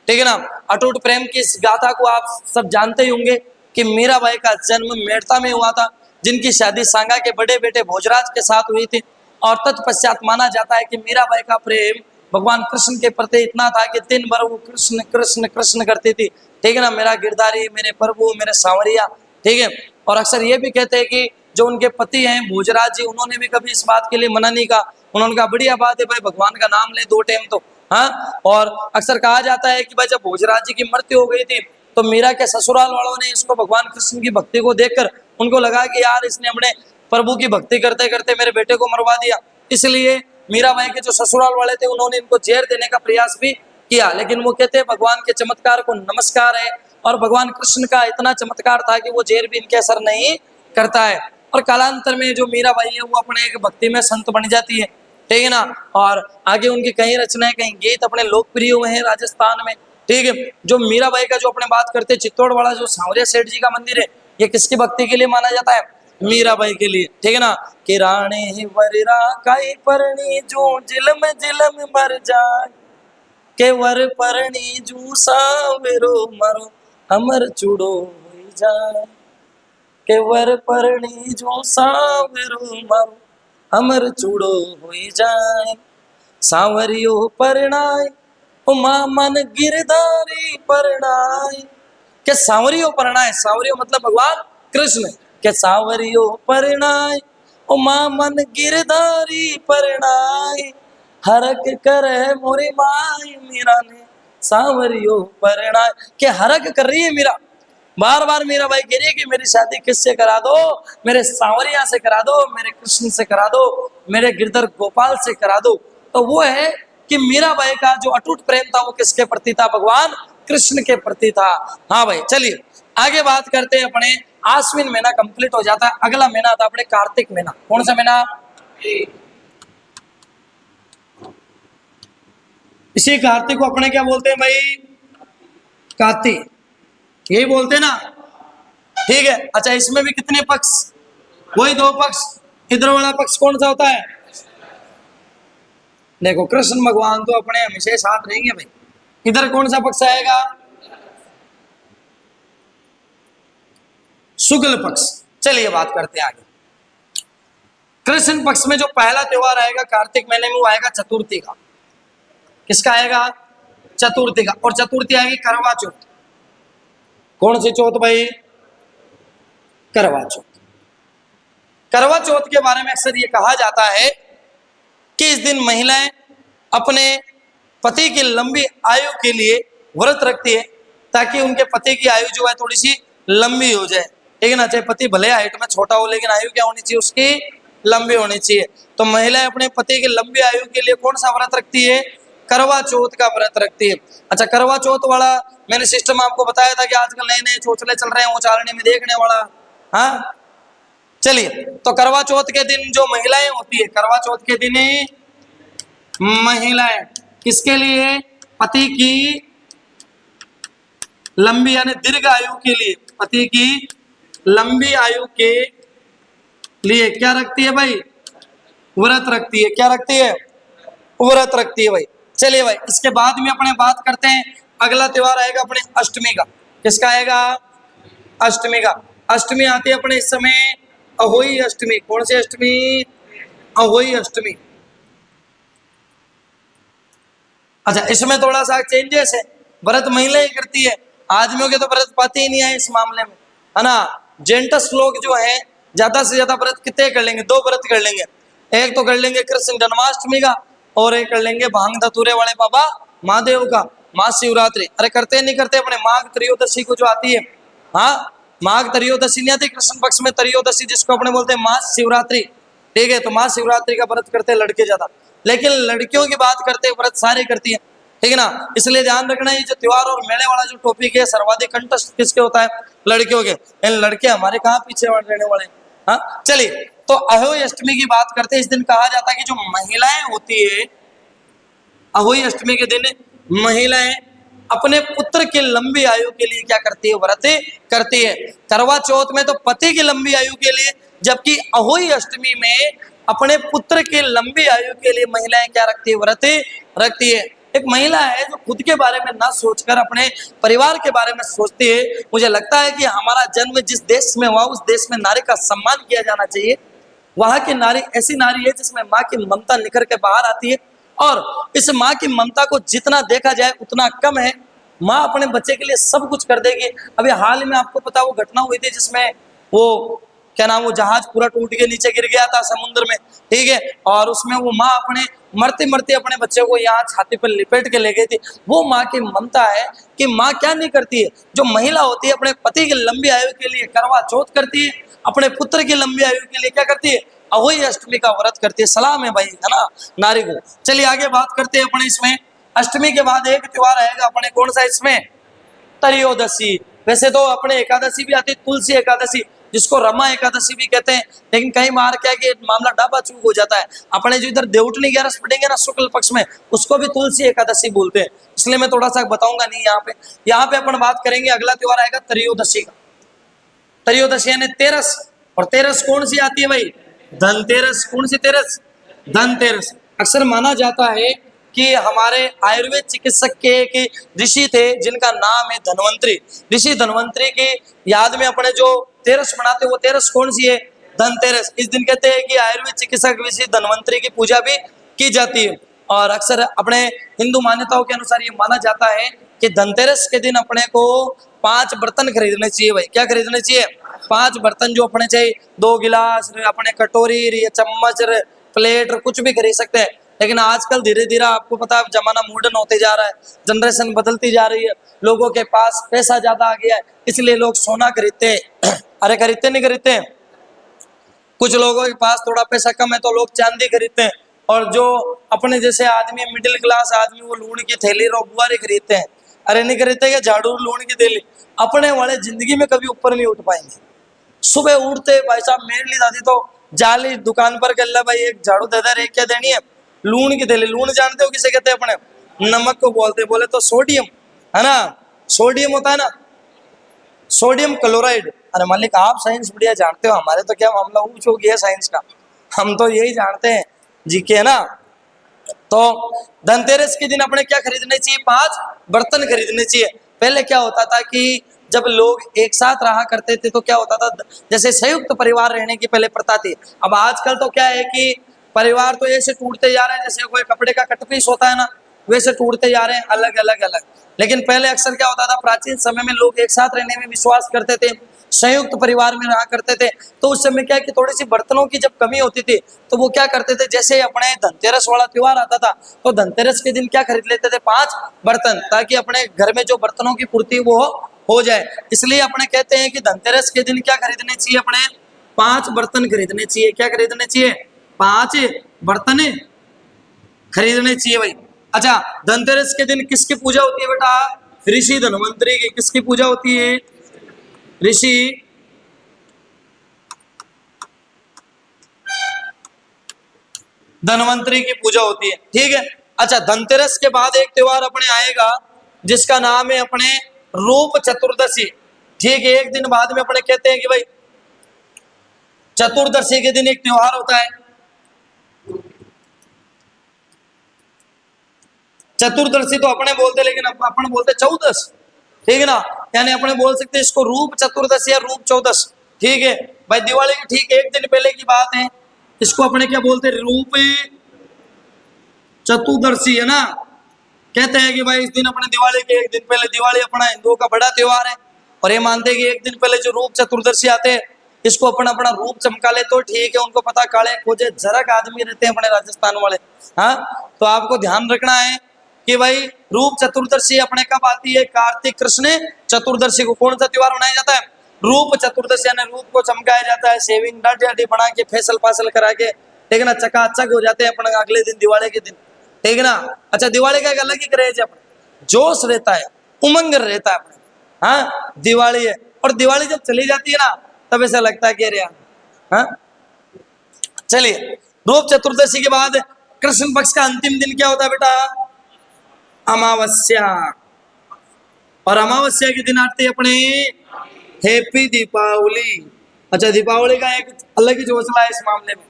ठीक है ना। अटूट प्रेम की इस गाथा को आप सब जानते ही होंगे कि मीराबाई का जन्म मेड़ता में हुआ था, जिनकी शादी सांगा के बड़े बेटे भोजराज के साथ हुई थी। और तत्पश्चात माना जाता है कि मीराबाई का प्रेम भगवान कृष्ण के प्रति इतना था कि दिन भर वो कृष्ण कृष्ण कृष्ण करती थी, ठीक है ना। मेरा गिरधारी, मेरे प्रभु, मेरे सांवरिया, ठीक है। और अक्सर ये भी कहते हैं कि जो उनके पति हैं भोजराज जी, उन्होंने भी कभी इस बात के लिए मना नहीं कहा। उन्होंने कहा बढ़िया बात है भाई, भगवान का नाम ले 2 टाइम तो, हाँ। और अक्सर कहा जाता है कि भाई जब भोजराज जी की मृत्यु हो गई थी तो मीरा के ससुराल वालों ने इसको भगवान कृष्ण की भक्ति को देखकर उनको लगा कि यार इसने अपने प्रभु की भक्ति करते करते मेरे बेटे को मरवा दिया। इसलिए मीराबाई के जो ससुराल वाले थे उन्होंने इनको जेर देने का प्रयास भी किया, लेकिन वो कहते हैं भगवान के चमत्कार को नमस्कार है, और भगवान कृष्ण का इतना चमत्कार था कि वो जेर भी इनके असर नहीं करता है। और कालांतर में जो मीराबाई है वो अपने एक भक्ति में संत बन जाती है, ठीक है ना। और आगे उनकी कई रचनाएं, कई गीत अपने लोकप्रिय हुए हैं राजस्थान में, ठीक है। जो मीराबाई का जो अपने बात करते हैं चित्तौड़ वाला जो सांवरिया सेठ जी का मंदिर है, ये किसकी भक्ति के लिए माना जाता है? मीराबाई के लिए, ठीक है ना। कि राणे वररा काई परणी जो जिलम जिलम मर जाए, के वर परणी जू सावेरो मरो अमर चूड़ो होई जाए, के वर परणी जू सावेरो मरो अमर चूड़ो होई जाए, सांवरियो परणाय उमा मन गिरधारी परणाय। के सांवरियो परणाय, सांवरियो मतलब भगवान कृष्ण, के सांवरियो परणाय उमा मन गिरधारी परणाय, हरक करे मोरी माई मीरा ने सांवरियो परणाय। के हरक कर रही है मीरा, बार बार मीरा भाई कह रही है कि मेरी शादी किससे करा दो? मेरे सांवरिया से करा दो, मेरे कृष्ण से करा दो, मेरे गिरधर गोपाल से करा दो। तो वो है कि मीराबाई का जो अटूट प्रेम था वो किसके प्रति था? भगवान कृष्ण के प्रति था। हाँ भाई चलिए आगे बात करते हैं अपने। आश्विन महीना कंप्लीट हो जाता है, अगला महीना आता है अपने कार्तिक महीना। कौन सा महीना? इसी कार्तिक को अपने क्या बोलते हैं भाई? कार्तिक, यही बोलते हैं ना, ठीक है। अच्छा इसमें भी कितने पक्ष? वही 2 पक्ष। इधर वाला पक्ष कौन सा होता है? देखो कृष्ण भगवान तो अपने हमेशा साथ रहेंगे भाई। इधर कौन सा पक्ष आएगा? शुक्ल पक्ष। चलिए बात करते हैं आगे। कृष्ण पक्ष में जो पहला त्योहार आएगा कार्तिक महीने में वो आएगा चतुर्थी का। किसका आएगा? चतुर्थी का। और चतुर्थी आएगी करवा चौथ। कौन सी चौथ भाई? करवा चौथ। करवा चौथ के बारे में अक्सर ये कहा जाता है कि इस दिन महिलाएं अपने पति की लंबी आयु के लिए व्रत रखती है, ताकि उनके पति की आयु जो है थोड़ी सी लंबी हो जाए। ठीक है ना? चाहे पति भले हाइट में छोटा हो, लेकिन आयु क्या होनी चाहिए उसकी? लंबी होनी चाहिए। तो महिलाएं अपने पति की लंबी आयु के लिए कौन सा व्रत रखती है? करवा चौथ का व्रत रखती है। अच्छा, करवा चौथ वाला मैंने सिस्टम आपको बताया था कि आजकल नए नए चोचले चल रहे हैं उचालने में देखने वाला। हाँ, चलिए, तो करवा चौथ के दिन जो महिलाएं होती है, करवा चौथ के दिन महिलाएं किसके लिए? पति की लंबी यानी दीर्घ आयु के लिए, पति की लंबी आयु के लिए क्या रखती है भाई? व्रत रखती है। क्या रखती है? व्रत रखती है भाई। चलिए भाई, इसके बाद में अपने बात करते हैं, अगला त्योहार आएगा अपने अष्टमी का। किसका आएगा? अष्टमी का। अष्टमी आती है अपने इस समय अहोई अष्टमी। कौन सी अष्टमी? अहोई अष्टमी। अच्छा, इसमें थोड़ा सा चेंजेस है, व्रत महिलाएं करती है, आदमियों के तो व्रत पाते ही नहीं है इस मामले में, है ना। जेंटस लोग जो है ज्यादा से ज्यादा व्रत कितने कर लेंगे? 2 व्रत कर लेंगे। एक तो कर लेंगे कृष्ण जन्माष्टमी का, और एक कर लेंगे भांग धतूरे वाले बाबा महादेव का, महाशिवरात्रि। अरे करते नहीं करते अपने माघ त्रयोदशी को जो आती है, हाँ, माघ त्रयोदशी नहीं आती कृष्ण पक्ष में, त्रयोदशी जिसको अपने बोलते हैं महाशिवरात्रि। ठीक है, तो महाशिवरात्रि का व्रत करते हैं लड़के ज्यादा, लेकिन लड़कियों की बात करते हैं व्रत सारे करती है। ठीक है ना? इसलिए ध्यान रखना, ये जो त्योहार और मेले वाला जो टॉपिक है, सर्वाधिक कंटेस्ट किसके होता है? लड़कियों के। लड़के हमारे कहाँ पीछे रहने वाले? हाँ, चलिए, तो अहोई अष्टमी की बात करते हैं। इस दिन कहा जाता है कि जो महिलाएं होती है, अहोई अष्टमी के दिन महिलाएं अपने पुत्र की लंबी आयु के लिए क्या करती है? व्रत करती है। करवा चौथ में तो पति की लंबी आयु के लिए, जबकि अहोई अष्टमी में अपने पुत्र की लंबी आयु के लिए महिलाएं क्या रखती है? व्रत रखती है। एक महिला है जो खुद के बारे में ना सोचकर अपने परिवार के बारे में सोचती है। मुझे लगता है कि हमारा जन्म जिस देश में हुआ, उस देश में नारी का सम्मान किया जाना चाहिए। वहां की नारी ऐसी नारी है जिसमें माँ की ममता निखर के बाहर आती है, और इस माँ की ममता को जितना देखा जाए उतना कम है। माँ अपने बच्चे के लिए सब कुछ कर देगी। अभी हाल में आपको पता, वो घटना हुई थी जिसमें वो क्या नाम, वो जहाज पूरा टूट के नीचे गिर गया था समुद्र में। ठीक है, और उसमें वो माँ अपने मरते मरते अपने बच्चे को यहाँ छाती पर लिपेट के ले गई थी। वो माँ की ममता है कि माँ क्या नहीं करती है। जो महिला होती है अपने पति की लंबी आयु के लिए करवा चौथ करती है, अपने पुत्र की लंबी आयु के लिए क्या करती है? अहोई अष्टमी का व्रत करती है। सलाम है भाई, है ना, नारी को। चलिए आगे बात करते हैं अपने इसमें। अष्टमी के बाद एक त्योहार आएगा अपने, कौन सा इसमें? त्रयोदशी। वैसे तो अपने एकादशी भी आती है, तुलसी एकादशी, जिसको रमा एकादशी भी कहते हैं, लेकिन कई बार क्या कि मामला डाबा चूक हो जाता है। अपने जो इधर देवउठनी 11 पढ़ेंगे ना शुक्ल पक्ष में, उसको भी तुलसी एकादशी बोलते हैं, इसलिए मैं थोड़ा सा बताऊंगा नहीं यहाँ पे। यहाँ पे अपन बात करेंगे, अगला त्योहार आएगा त्रयोदशी का। त्रयोदशी यानी 13, और 13 कौन सी आती है भाई? धनतेरस। कौन सी 13? धनतेरस। अक्सर माना जाता है कि हमारे आयुर्वेद चिकित्सक के एक ऋषि थे जिनका नाम है धन्वंतरी। ऋषि धन्वंतरी की याद में अपने जो 13 मनाते, वो 13 कौन सी है? धनतेरस। इस दिन कहते हैं कि आयुर्वेद चिकित्सक ऋषि धन्वंतरी की पूजा भी की जाती है। और अक्सर अपने हिंदू मान्यताओं के अनुसार ये माना जाता है कि धनतेरस के दिन अपने को 5 बर्तन खरीदने चाहिए भाई। क्या खरीदने चाहिए? 5 बर्तन, जो अपने चाहिए 2 गिलास, अपने कटोरी, चम्मच, प्लेट, कुछ भी खरीद सकते हैं। लेकिन आजकल धीरे धीरे आपको पता है जमाना मॉडर्न होते जा रहा है, जनरेशन बदलती जा रही है, लोगों के पास पैसा ज्यादा आ गया है, इसलिए लोग सोना खरीदते हैं। अरे खरीदते नहीं खरीदते? कुछ लोगों के पास थोड़ा पैसा कम है तो लोग चांदी खरीदते हैं, और जो अपने जैसे आदमी, मिडिल क्लास आदमी, वो लूण की थैली और बुआरे खरीदते हैं। अरे नहीं खरीदते क्या? झाड़ू लूण की थैली। अपने वाले जिंदगी में कभी ऊपर नहीं उठ पाएंगे। सुबह उठते भाई साहब, मेरे लिए दादी तो जाली दुकान पर कर ला भाई, एक झाड़ू दे दे, एक क्या देनी है? लूण की थैली। लूण जानते हो किसे कहते हैं? अपने नमक को बोलते, बोले तो सोडियम, है ना, सोडियम होता है ना, सोडियम क्लोराइड। अरे मालिक, आप साइंस बढ़िया जानते हो, हमारे तो क्या मामला ऊंच हो गया साइंस का, हम तो यही जानते हैं जी के, है ना। तो धनतेरस के दिन अपने क्या खरीदने चाहिए? 5 बर्तन खरीदने चाहिए। पहले क्या होता था कि जब लोग एक साथ रहा करते थे तो क्या होता था, जैसे संयुक्त परिवार रहने की पहले प्रथा थी। अब आजकल तो क्या है कि परिवार तो ऐसे टूटते जा रहे हैं जैसे कोई कपड़े का कट पीस होता है ना, वैसे टूटते जा रहे हैं अलग अलग अलग। लेकिन पहले अक्सर क्या होता था, प्राचीन समय में लोग एक साथ रहने में विश्वास करते थे, संयुक्त परिवार में रहा करते थे। तो उस समय क्या है कि थोड़ी सी बर्तनों की जब कमी होती थी तो वो क्या करते थे, जैसे अपने धनतेरस वाला त्योहार आता था तो धनतेरस के दिन क्या खरीद लेते थे, 5 बर्तन, ताकि अपने घर में जो बर्तनों की पूर्ति वो हो जाए। इसलिए अपने कहते हैं कि धनतेरस के दिन क्या खरीदने चाहिए, अपने 5 बर्तन खरीदने चाहिए। क्या खरीदने चाहिए, 5 बर्तन खरीदने चाहिए भाई। अच्छा, धनतेरस के दिन किसकी पूजा होती है बेटा, ऋषि धन्वंतरी की। किसकी पूजा होती है, ऋषि धन्वंतरी की पूजा होती है, ठीक है। अच्छा, धनतेरस के बाद एक त्योहार अपने आएगा जिसका नाम है अपने रूप चतुर्दशी, ठीक है। एक दिन बाद में अपने कहते हैं कि भाई चतुर्दशी के दिन एक त्योहार होता है। चतुर्दशी तो अपने बोलते, लेकिन अपन बोलते चौदस, ठीक है ना। यानी अपने बोल सकते हैं इसको रूप चतुर्दशी या रूप चौदस, ठीक है भाई। दिवाली के ठीक एक दिन पहले की बात है, इसको अपने क्या बोलते हैं, रूप चतुर्दशी, है ना। कहते हैं कि भाई इस दिन अपने दिवाली के एक दिन पहले, दिवाली अपना हिंदुओं का बड़ा त्योहार है और ये मानते हैं कि एक दिन पहले जो रूप चतुर्दशी आते हैं इसको अपना अपना रूप चमका ले तो ठीक है। उनको पता काले खोजे जरक आदमी रहते हैं अपने राजस्थान वाले, हाँ। तो आपको ध्यान रखना है कि भाई रूप चतुर्दशी अपने कब आती है, कार्तिक कृष्ण चतुर्दशी को। कौन सा त्योहार मनाया जाता है, रूप चतुर्दशी, यानी रूप को चमकाया जाता है। सेविंग दाढ़ी बना के फेसल फासल करा के, ठीक है ना, चकाचक हो जाते हैं अपने अगले दिन दिवाली के दिन, ठीक है ना। अच्छा, दिवाली का एक अलग ही क्रेज है, अपने जोश रहता है, उमंग रहता है अपने, हाँ दिवाली है। और दिवाली जब चली जाती है ना तब ऐसा लगता है कि अरे हाँ। चलिए, रूप चतुर्दशी के बाद कृष्ण पक्ष का अंतिम दिन क्या होता है बेटा, अमावस्या। और अमावस्या के दिन आते अपने हैप्पी दीपावली। अच्छा, दीपावली का एक अलग ही जोशला है इस मामले में।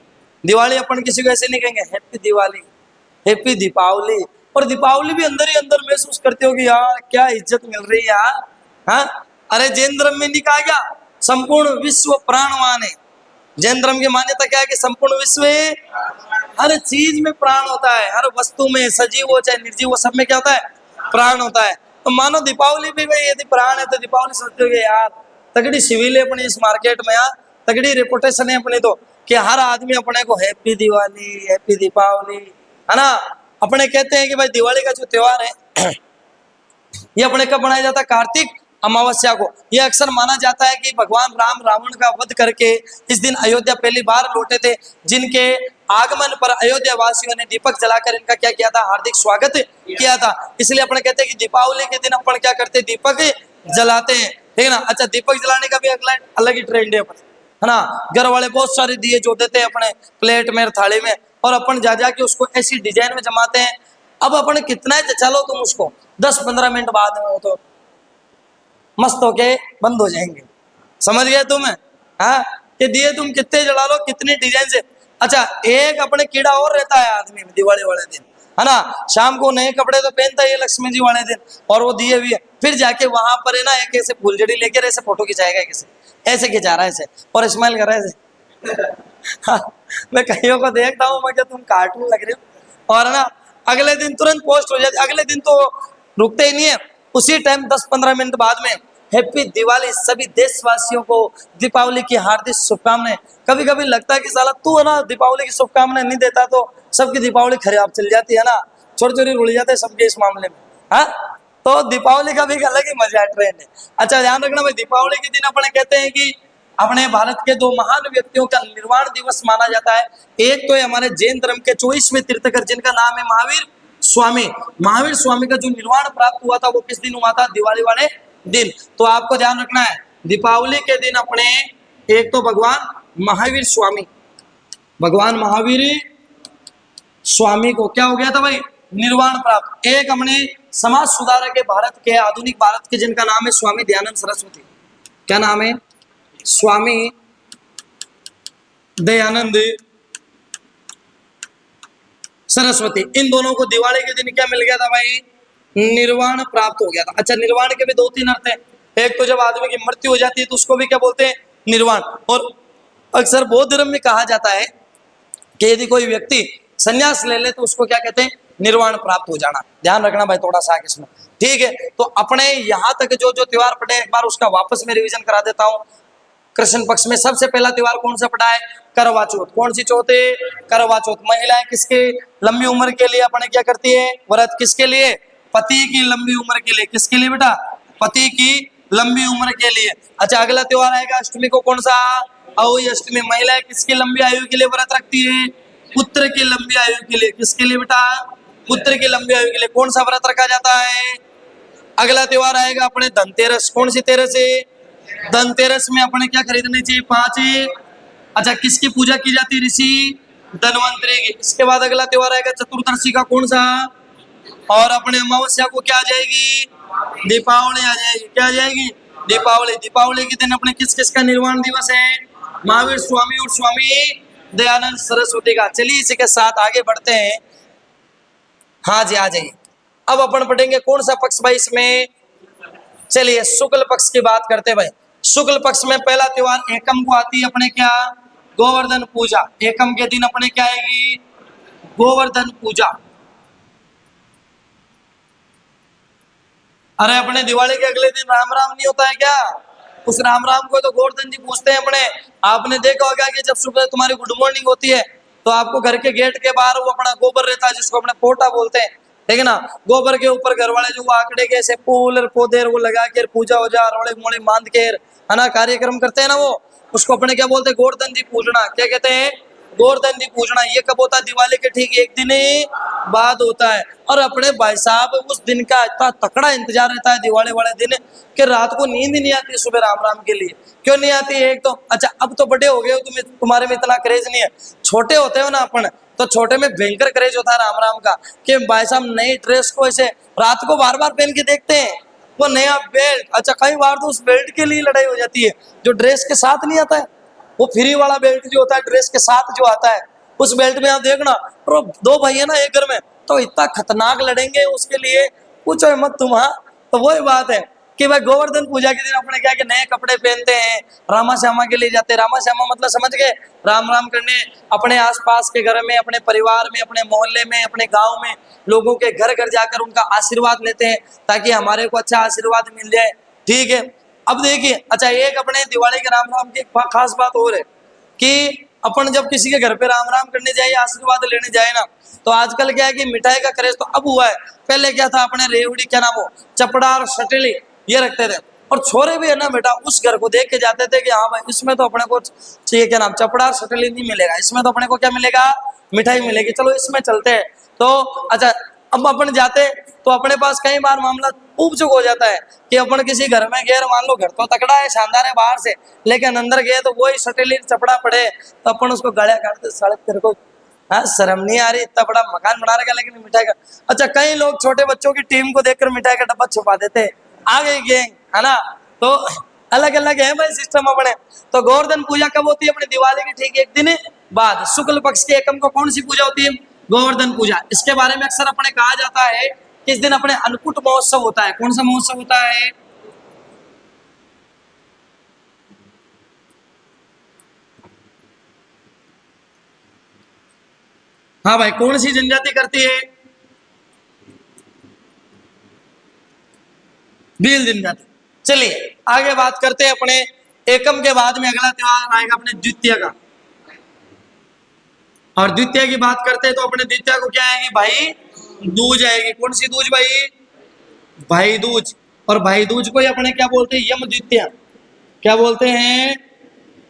दिवाली अपन किसी को ऐसे नहीं कहेंगे हैप्पी दिवाली, हैप्पी दीपावली। और दीपावली भी अंदर ही अंदर महसूस करते हो कि यार क्या इज्जत मिल रही है यार, हाँ। अरे जैन धर्म में नहीं कहा गया संपूर्ण विश्व प्राणवान है। जैन धर्म की मान्यता क्या है कि संपूर्ण विश्व हर चीज में प्राण होता है, हर वस्तु में, सजीव हो चाहे निर्जीव हो, सब में क्या होता है, प्राण होता है। तो मानो दीपावली भी भाई यदि प्राण है तो दीपावली सोचते हो यार तगड़ी सिविल है अपनी इस मार्केट में, यार तगड़ी रेपुटेशन है अपनी तो, कि हर आदमी अपने को हैप्पी दिवाली हैप्पी दीपावली, है ना। अपने कहते हैं कि भाई दिवाली का जो त्योहार है ये अपने कब मनाया जाता है, कार्तिक अमावस्या को। यह अक्सर माना जाता है कि भगवान राम रावण का वध करके इस दिन अयोध्या पहली बार लौटे थे, जिनके आगमन पर अयोध्या वासियों ने दीपक जलाकर इनका क्या किया था, हार्दिक स्वागत किया था। इसलिए अपने कहते हैं कि दीपावली के दिन अपन क्या करते हैं, दीपक जलाते हैं, ठीक है ना। अच्छा, दीपक जलाने का भी अलग ही ट्रेंड है अपन, है ना। घर वाले बहुत सारे दिए जो देते हैं अपने प्लेट में थाली में, और अपन जा जाके उसको ऐसी डिजाइन में जमाते हैं। अब अपन कितना ही चलो तुम उसको 10-15 मिनट बाद में वो तो मस्त होके बंद हो जाएंगे, समझ गए तुम, हाँ। कि दिए तुम कितने जला लो, कितनी डिजाइन से। अच्छा, एक अपने कीड़ा और रहता है आदमी में दिवाली वाले दिन, है ना। शाम को नए कपड़े तो पहनता है लक्ष्मी जी वाले दिन, और वो दिए भी है। फिर जाके वहां पर है ना एक ऐसे फुलझड़ी लेकर ऐसे फोटो खिंचाएगा, ऐसे खिंचा रहा है ऐसे और स्माइल कर रहा है ऐसे। हाँ, मैं कईयों को देखता हूँ मैं, तुम कार्टून लग रहे हो, और ना अगले दिन तुरंत पोस्ट हो जाती। अगले दिन तो रुकते ही नहीं है, उसी टाइम 10-15 मिनट बाद में हैप्पी दिवाली, सभी देशवासियों को दीपावली की हार्दिक शुभकामनाएं। कभी कभी लगता है कि साला तू है ना दीपावली की शुभकामनाएं नहीं देता तो सबकी दीपावली खराब चल जाती है ना, छोटी छोटी रुल जाते हैं सबके इस मामले में, हाँ। तो दीपावली का भी एक अलग ही मजा ट्रेंड है। अच्छा, ध्यान रखना भाई, दीपावली के दिन अपने कहते हैं कि अपने भारत के 2 महान व्यक्तियों का निर्वाण दिवस माना जाता है। एक तो है हमारे जैन धर्म के 24वें तीर्थकर जिनका नाम है महावीर स्वामी। महावीर स्वामी का जो निर्वाण प्राप्त हुआ था वो किस दिन हुआ था, दिवाली वाले दिन। तो आपको ध्यान रखना है दीपावली के दिन अपने एक तो भगवान महावीर स्वामी, भगवान महावीर स्वामी को क्या हो गया था भाई, निर्वाण प्राप्त। एक हमने समाज सुधारक है भारत के, आधुनिक भारत के, जिनका नाम है स्वामी दयानंद सरस्वती। क्या नाम है, स्वामी दयानंद सरस्वती। इन दोनों को दिवाली के दिन क्या मिल गया था भाई, निर्वाण प्राप्त हो गया था। अच्छा, निर्वाण के भी 2-3 अर्थ हैं। एक तो जब आदमी की मृत्यु हो जाती है तो उसको भी क्या बोलते हैं, निर्वाण। और अक्सर बौद्ध धर्म में कहा जाता है कि यदि कोई व्यक्ति संन्यास ले ले तो उसको क्या कहते हैं, निर्वाण प्राप्त हो जाना। ध्यान रखना भाई थोड़ा सा इसमें, ठीक है। तो अपने यहाँ तक जो जो त्योहार पढ़े एक बार उसका वापस में रिवीजन करा देता हूँ। कृष्ण पक्ष में सबसे पहला त्योहार कौन सा पड़ा है? करवा चौथ। कौन सी चौथ है? करवा चौथ। महिलाएं किसके लंबी उम्र के लिए अपने क्या करती है? व्रत। किसके लिए? पति की लंबी उम्र के लिए। किसके लिए बेटा? पति की लंबी उम्र के लिए। अच्छा, अगला त्योहार आएगा अष्टमी को, कौन सा? अहोई अष्टमी। महिलाएं किसकी लंबी आयु के लिए व्रत रखती है? पुत्र की लंबी आयु के लिए। किसके लिए बेटा? पुत्र की लंबी आयु के लिए कौन सा व्रत रखा जाता है? अगला त्योहार आएगा अपने धनतेरस। कौन सी तेरस है? धनतेरस में अपने क्या खरीदने चाहिए? 5। अच्छा, किसकी पूजा की जाती है? ऋषि धनवंतरी की। इसके बाद अगला त्योहार आएगा चतुर्दशी का, कौन सा? और अपने अमावस्या को क्या आ जाएगी? दीपावली आ जाएगी। क्या आ जाएगी? दीपावली। दीपावली के दिन अपने किस किस का निर्वाण दिवस है? महावीर स्वामी और स्वामी दयानंद सरस्वती का। चलिए इसी के साथ आगे बढ़ते हैं। हाँ जी, आ जाइए। अब अपन पढ़ेंगे कौन सा पक्ष भाई इसमें? चलिए शुक्ल पक्ष की बात करते हैं भाई। शुक्ल पक्ष में पहला त्योहार एकम को आती है अपने क्या? गोवर्धन पूजा। एकम के दिन अपने क्या आएगी? गोवर्धन पूजा। अरे अपने दिवाली के अगले दिन राम राम नहीं होता है क्या? उस राम राम को तो गोवर्धन जी पूछते हैं अपने। आपने देखा होगा कि जब सुबह तुम्हारी गुड मॉर्निंग होती है तो आपको घर के गेट के बाहर वो अपना गोबर रहता है जिसको अपने पोटा बोलते हैं, ठीक है ना। गोबर के ऊपर घर वाले जो आंकड़े के ऐसे फूल और पौधे वो लगा के पूजा हो जा रोड़े मोड़े बांध के है ना कार्यक्रम करते हैं ना, वो उसको अपने क्या बोलते हैं? गोवर्धन जी पूजना। क्या कहते हैं? गोवर्धन जी पूजना। ये कब होता है? दिवाली के ठीक एक दिन ही बाद होता है। और अपने भाई साहब उस दिन का इतना तकड़ा इंतजार रहता है दिवाली वाले दिन कि रात को नींद नहीं आती सुबह राम राम के लिए। क्यों नहीं आती है? एक तो अच्छा अब तो बड़े हो गए हो, तुम्हारे में इतना क्रेज नहीं है। छोटे होते हो ना अपन, तो छोटे में भयंकर क्रेज होता है राम राम का कि भाई साहब नई ड्रेस को ऐसे रात को बार बार पहन के देखते हैं। वो नया बेल्ट, अच्छा कई बार तो उस बेल्ट के लिए लड़ाई हो जाती है जो ड्रेस के साथ नहीं आता है। वो फ्री वाला बेल्ट जो होता है ड्रेस के साथ जो आता है, उस बेल्ट में आप देखना, और दो भाई है ना एक घर में तो इतना खतरनाक लड़ेंगे उसके लिए, पूछो मत तुम। हाँ, तो वही बात है कि भाई गोवर्धन पूजा के दिन अपने क्या कि नए कपड़े पहनते हैं, रामा श्यामा के लिए जाते हैं। रामा श्यामा मतलब समझ गए? राम राम करने अपने आसपास के घर में, अपने परिवार में, अपने मोहल्ले में, अपने गांव में लोगों के घर घर जाकर उनका आशीर्वाद लेते हैं ताकि हमारे को अच्छा आशीर्वाद मिल जाए, ठीक है। अब देखिए, अच्छा एक अपने दिवाली के राम राम की एक खास बात और है कि अपन जब किसी के घर पे राम राम करने जाए, आशीर्वाद लेने जाए ना, तो आजकल क्या है कि मिठाई का क्रेज तो अब हुआ है। पहले क्या था? अपने रेवड़ी, क्या नाम हो, चपड़ा और सटेली ये रखते थे। और छोरे भी है ना बेटा उस घर को देख के जाते थे कि हाँ भाई इसमें तो अपने को चाहिए क्या नाम, चपड़ा और सटेली नहीं मिलेगा, इसमें तो अपने को क्या मिलेगा? मिठाई मिलेगी, चलो इसमें चलते हैं। तो अच्छा अब अपन जाते तो अपने पास कई बार मामला उपचुक हो जाता है कि अपन किसी घर में गए, मान लो घर तो तकड़ा है, शानदार है बाहर से, लेकिन अंदर गए तो वही सटेली चपड़ा पड़े तो अपन उसको गले काटते, सड़क तेरे को हाँ शर्म नहीं आ रही, इतना बड़ा मकान बना रहेगा लेकिन मिठाई का। अच्छा कई लोग छोटे बच्चों की टीम को देखकर मिठाई का डब्बा छुपा देते, आ गई गैंग, है ना। तो अलग अलग है भाई सिस्टम अपने। तो गोवर्धन पूजा कब होती है? अपने दिवाली के ठीक एक दिन बाद। शुक्ल पक्ष के एकम को कौन सी पूजा होती है? गोवर्धन पूजा। इसके बारे में अक्सर अपने कहा जाता है कि इस दिन अपने अन्नकूट महोत्सव होता है। कौन सा महोत्सव होता है? हाँ भाई, कौन सी जनजाति करती है? भील जनजाति। चलिए आगे बात करते हैं अपने एकम के बाद में अगला त्योहार आएगा अपने द्वितीय का। और द्वितीय की बात करते हैं तो अपने द्वितीय को क्या आएगी भाई? दूज आएगी। कौन सी दूज भाई? भाई दूज। और भाई दूज को ही अपने क्या बोलते हैं? यम द्वितीय। क्या बोलते हैं?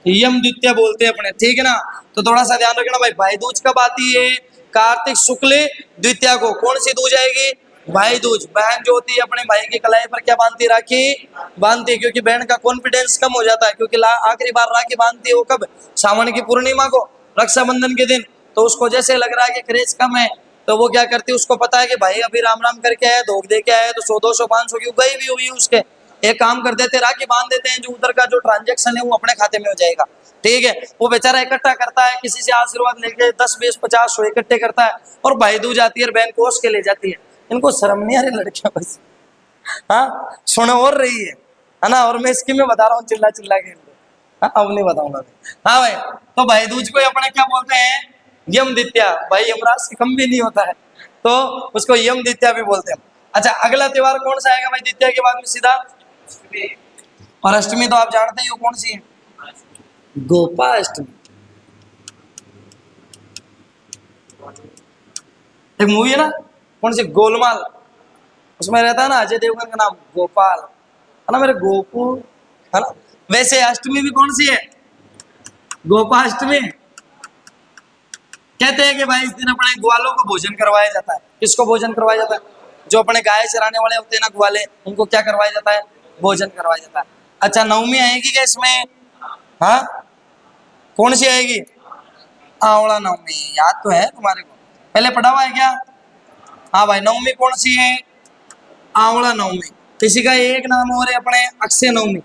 यम द्वितीय बोलते हैं अपने, ठीक है ना। तो थोड़ा सा ध्यान रखना भाई, भाई दूज कब आती है? कार्तिक शुक्ल द्वितीय को। कौन सी दूज आएगी? भाई दूज। बहन जो होती है अपने भाई की कलाई पर क्या बांधती? राखी बांधती, क्योंकि बहन का कॉन्फिडेंस कम हो जाता है, क्योंकि आखिरी बार राखी बांधती है वो कब? सावन की पूर्णिमा को, रक्षाबंधन के दिन। तो उसको जैसे लग रहा है कि क्रेज कम है तो वो क्या करती है, उसको पता है कि भाई अभी राम राम करके आया, धोख दे के आया, तो 100 200 500 की गई भी हुई उसके, एक काम कर देते राखी बांध देते हैं, जो उधर का जो ट्रांजेक्शन है वो अपने खाते में हो जाएगा, ठीक है। वो बेचारा इकट्ठा करता है, किसी से आशीर्वाद लेके 10 20 50 100 इकट्ठे करता है और भाई दूज आती है और बहन कोस के ले जाती है। इनको शर्म नहीं आ रही लड़कियां बस? हाँ सुन और रही है ना। और मैं इसकी मैं बता रहा हूँ चिल्ला चिल्ला के, हाँ अब नहीं बताऊंगा। हाँ भाई, तो भाई दूज को अपने क्या बोलते हैं? यम द्वितीया। भाई यमराज से कम भी नहीं होता है, तो उसको यम द्वितीया भी बोलते हैं। अच्छा, अगला त्योहार कौन सा आएगा भाई द्वितीया के बाद में सीधा? और अष्टमी तो आप जानते ही हो कौन सी है, गोपाष्टमी। एक मूवी है ना, कौन सी, गोलमाल, उसमें रहता है ना अजय देवगन का नाम गोपाल, है ना मेरे गोपू, है ना। वैसे अष्टमी भी कौन सी है, गोपाष्टमी। कहते हैं कि भाई इस दिन अपने ग्वालों को भोजन करवाया जाता है। किसको भोजन करवाया जाता है? जो अपने गाय चराने वाले होते हैं ना ग्वाले, उनको क्या करवाया जाता है, भोजन करवाया जाता है। अच्छा, नवमी आएगी क्या इसमें? हाँ, कौन सी आएगी? आंवला नवमी, याद तो है तुम्हारे को, पहले पढ़ा हुआ है क्या? हाँ भाई, नवमी कौन सी है? आंवला नवमी। इसी का एक नाम और है अपने अक्षय नवमी।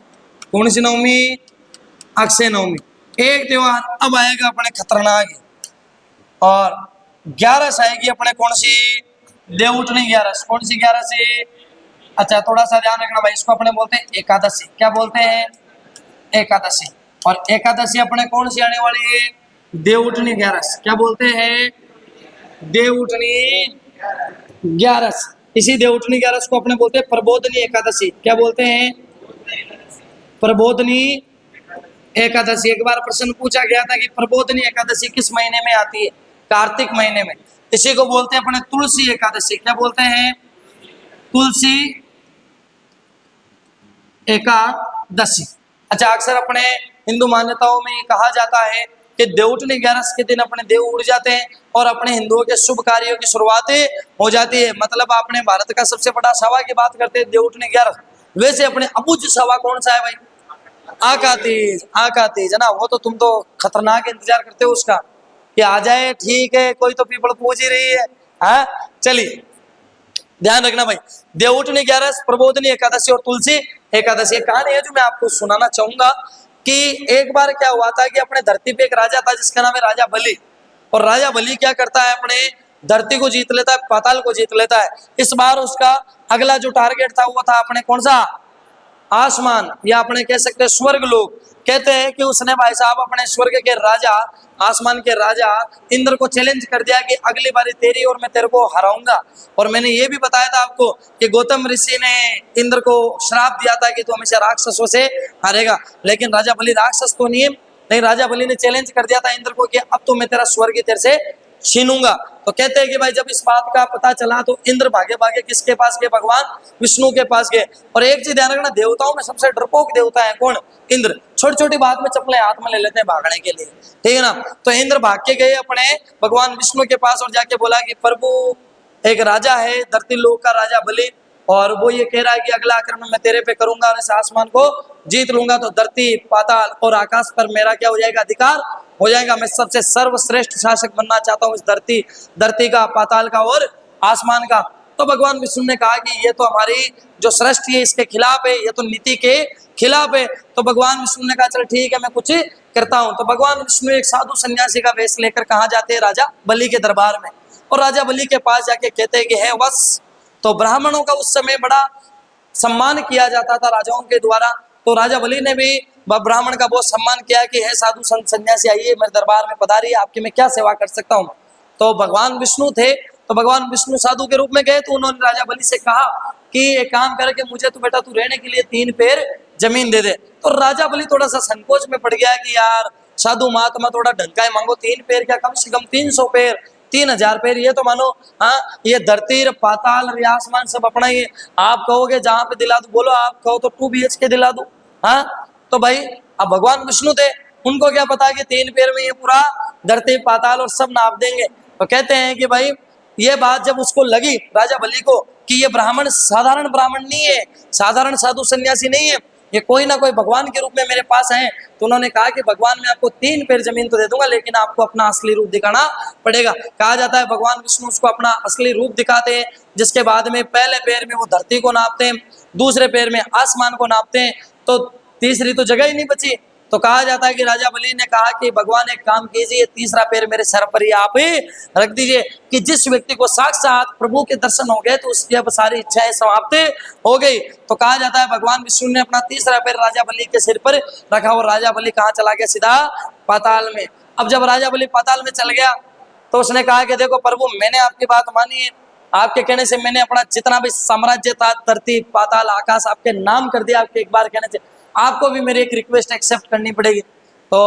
कौन सी नवमी? अक्षय नवमी। एक त्योहार अब आएगा अपने खतरनाक है, और 11 आएगी अपने कौन सी, देवउठनी 11। कौन सी 11? अच्छा, थोड़ा सा ध्यान रखना भाई, इसको अपने बोलते हैं एकादशी। क्या बोलते हैं? एकादशी। और एकादशी अपने कौन सी आने वाली है? देवउठनी 11। क्या बोलते हैं? देवउठनी 11। इसी देवउठनी 11 को अपने बोलते हैं प्रबोधनी एकादशी। क्या बोलते हैं? प्रबोधनी एकादशी। एक बार प्रश्न पूछा गया था कि प्रबोधनी एकादशी किस महीने में आती है? कार्तिक महीने में। इसी को बोलते हैं अपने तुलसी एकादशी। क्या बोलते हैं? तुलसी एकादशी। अच्छा, अक्सर अपने हिंदू मान्यताओं में कहा जाता है कि देवउठनी 11 के दिन अपने देव उड़ जाते हैं और अपने हिंदुओं के शुभ कार्यों की शुरुआत हो जाती है। मतलब अपने भारत का सबसे बड़ा सवा की बात करते हैं देवउठनी 11। वैसे अपने अबुझ सवा कौन सा है भाई? आका तीज। आका तीज है ना, वो तो तुम तो खतरनाक इंतजार करते हो उसका कि आ जाए। ठीक है, कोई तो पीपल पूछ ही रही है। हाँ, चलिए ध्यान रखना भाई, देवउठनी 11, प्रबोधनी एकादशी और तुलसी एकादशी। एक कहानी है जो मैं आपको सुनाना चाहूंगा कि एक बार क्या हुआ था कि अपने धरती पे एक राजा था जिसका नाम है राजा बलि। और राजा बलि क्या करता है, अपने धरती को जीत लेता है, पाताल को जीत लेता है। इस बार उसका अगला जो टारगेट था वो था अपने कौन सा, आसमान, या अपने कह सकते हैं स्वर्ग लोक। कहते हैं कि उसने भाई साहब अपने स्वर्ग के राजा, आसमान के राजा इंद्र को चैलेंज कर दिया कि अगली बारी तेरी और मैं तेरे को हराऊंगा। और मैंने ये भी बताया था आपको कि गौतम ऋषि ने इंद्र को श्राप दिया था कि तू हमेशा राक्षसों से हारेगा, लेकिन राजा बलि राक्षस तो नहीं, राजा बलि ने चैलेंज कर दिया था इंद्र को कि अब तो मैं तेरा स्वर्ग तेरे से छीनूंगा। तो कहते हैं कि भाई जब इस बात का पता चला तो इंद्र भागे भागे किसके पास गए, भगवान विष्णु के पास गए। और एक चीज ध्यान रखना, देवताओं में सबसे डरपोक देवता है कौन, इंद्र। छोटी छोटी बात में चप्पलें हाथ में ले लेते हैं भागने के लिए, ठीक है ना। तो इंद्र भाग के गए अपने भगवान विष्णु के पास और जाके बोला कि प्रभु, एक राजा है धरती लोक का राजा बलि, और वो ये कह रहा है कि अगला आक्रमण मैं तेरे पे करूंगा और इस आसमान को जीत लूंगा, तो धरती पाताल और आकाश पर मेरा क्या हो जाएगा, अधिकार हो जाएगा। मैं सबसे सर्वश्रेष्ठ शासक बनना चाहता हूँ इस धरती का, पाताल का और आसमान का। तो भगवान विष्णु ने कहा कि ये तो हमारी जो सृष्टि है इसके खिलाफ है, ये तो नीति के खिलाफ है। तो भगवान विष्णु ने कहा चल ठीक है, मैं कुछ करता हूँ। तो भगवान विष्णु एक साधु सन्यासी का वेश लेकर कहाँ जाते हैं, राजा बलि के दरबार में। और राजा बलि के पास जाके कहते हैं कि है वश। तो ब्राह्मणों का उस समय बड़ा सम्मान किया जाता था राजाओं के द्वारा। तो राजा बलि ने भी ब्राह्मण का बहुत सम्मान किया कि है साधु संत सन्यासी, आइए मेरे दरबार में पधारिए, आपकी मैं क्या सेवा कर सकता हूँ। तो भगवान विष्णु थे, तो भगवान विष्णु साधु के रूप में गए। तो उन्होंने राजा बलि से कहा कि एक काम करके मुझे तो बेटा तू रहने के लिए 3 पेड़ जमीन दे दे। तो राजा बलि थोड़ा सा संकोच में पड़ गया कि यार साधु महात्मा थोड़ा ढंग है, मांगो 3 पेड़ क्या, कम से कम 300 पेड़, 3000 पेड़, ये तो मानो हाँ, ये धरती पाताल और आसमान सब अपना ही। आप कहोगे जहां पे दिला दूं, बोलो आप कहो तो 2 BHK दिला दूं। हाँ, तो भाई अब भगवान विष्णु थे, उनको क्या पता कि 3 पेड़ में ये पूरा धरती पाताल और सब नाप देंगे। तो कहते हैं कि भाई ये बात जब उसको लगी राजा बलि को कि ये ब्राह्मण साधारण ब्राह्मण नहीं है, साधारण साधु सन्यासी नहीं है, ये कोई ना कोई भगवान के रूप में मेरे पास है। तो उन्होंने कहा कि भगवान मैं आपको 3 पेड़ जमीन तो दे दूंगा, लेकिन आपको अपना असली रूप दिखाना पड़ेगा। कहा जाता है भगवान विष्णु उसको अपना असली रूप दिखाते हैं, जिसके बाद में पहले पैर में वो धरती को नापते हैं, दूसरे पैर में आसमान को नापते हैं, तो तीसरी तो जगह ही नहीं बची। तो कहा जाता है कि राजा बलि ने कहा कि भगवान एक काम कीजिए, तीसरा पैर मेरे सर पर ही आप ही रख दीजिए, कि जिस व्यक्ति को साक्षात प्रभु के दर्शन हो गए तो उसकी अब सारी इच्छाएं समाप्त हो गई। तो कहा जाता है भगवान विष्णु ने अपना तीसरा पैर राजा बलि के सिर पर रखा और राजा बलि कहाँ चला गया, सीधा पाताल में। अब जब राजा बलि पाताल में चल गया तो उसने कहा कि देखो प्रभु, मैंने आपकी बात मानी है, आपके कहने से मैंने अपना जितना भी साम्राज्य था, धरती पाताल आकाश, आपके नाम कर दिया आपके एक बार कहने से। आपको भी मेरी एक रिक्वेस्ट एक्सेप्ट करनी पड़ेगी। तो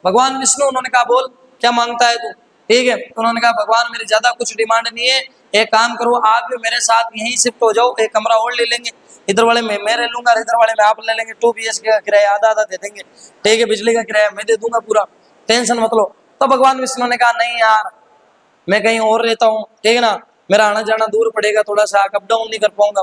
भगवान विष्णु उन्होंने कहा बोल क्या मांगता है तू, ठीक है। तो उन्होंने कहा भगवान मेरी ज्यादा कुछ डिमांड नहीं है, एक काम करो आप भी मेरे साथ यहीं शिफ्ट हो जाओ, एक कमरा और ले लेंगे, इधर वाले में मैं रह लूंगा, इधर वाले में आप ले लेंगे, 2 BHK का किराया आधा आधा दे देंगे, ठीक है, बिजली का किराया मैं दे दूंगा पूरा, टेंशन मत लो। तो भगवान विष्णु ने कहा नहीं यार मैं कहीं और रहता हूँ, ठीक है ना, मेरा आना जाना दूर पड़ेगा, थोड़ा सा अप डाउन नहीं कर पाऊंगा।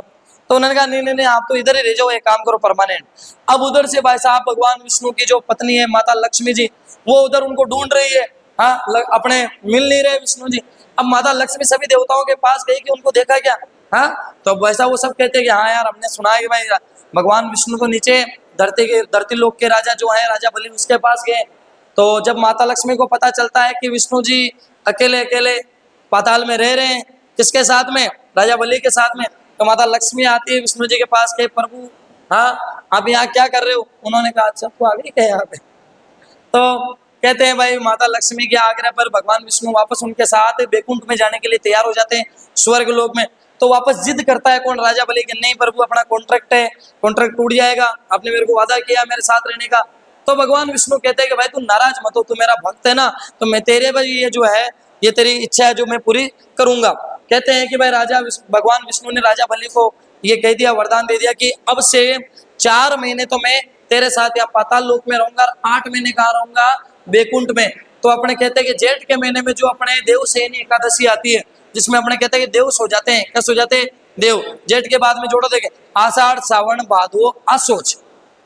तो उन्होंने कहा नहीं नहीं नहीं आप तो इधर ही रह जाओ, एक काम करो परमानेंट। अब उधर से भाई साहब भगवान विष्णु की जो पत्नी है माता लक्ष्मी जी, वो उधर उनको ढूंढ रही है, हाँ अपने मिल नहीं रहे विष्णु जी। अब माता लक्ष्मी सभी देवताओं के पास गई कि उनको देखा क्या, हाँ। तो वैसा वो सब कहते हैं कि हाँ यार हमने सुना है कि भाई भगवान विष्णु को नीचे धरती लोक के राजा जो है राजा बलि उसके पास गए। तो जब माता लक्ष्मी को पता चलता है कि विष्णु जी अकेले अकेले पाताल में रह रहे हैं, किसके साथ में, राजा बलि के साथ में, तो माता लक्ष्मी आती है विष्णु जी के पास के प्रभु हाँ आप यहाँ क्या कर रहे हो। उन्होंने कहा अच्छा तू आ गई क्या यहाँ पे। तो कहते हैं भाई माता लक्ष्मी के आग्रह पर भगवान विष्णु वापस उनके साथ बैकुंठ में जाने के लिए तैयार हो जाते हैं, स्वर्ग लोक में। तो वापस जिद करता है कौन, राजा बलि के, नहीं प्रभु अपना कॉन्ट्रैक्ट है, कॉन्ट्रैक्ट टूट जाएगा, आपने मेरे को वादा किया मेरे साथ रहने का। तो भगवान विष्णु कहते हैं कि भाई तू नाराज मत हो, तू मेरा भक्त है ना, तो मैं तेरे भाई ये जो है ये तेरी इच्छा है जो मैं पूरी करूंगा। कहते हैं कि भाई भगवान विष्णु ने राजा बलि को ये कह दिया, वरदान दे दिया कि अब से 4 महीने तो मैं तेरे साथ या पाताल लोक में रहूंगा, 8 महीने कहाँ रहूंगा, बैकुंठ में। तो अपने कहते हैं कि जेठ के महीने में जो अपने देवशयनी एकादशी आती है, जिसमें अपने कहते हैं कि देव सो जाते हैं, क्या सो जाते हैं, देव। जेठ के बाद में जोड़ो देखे आषाढ़ सावन भादवो आसोच,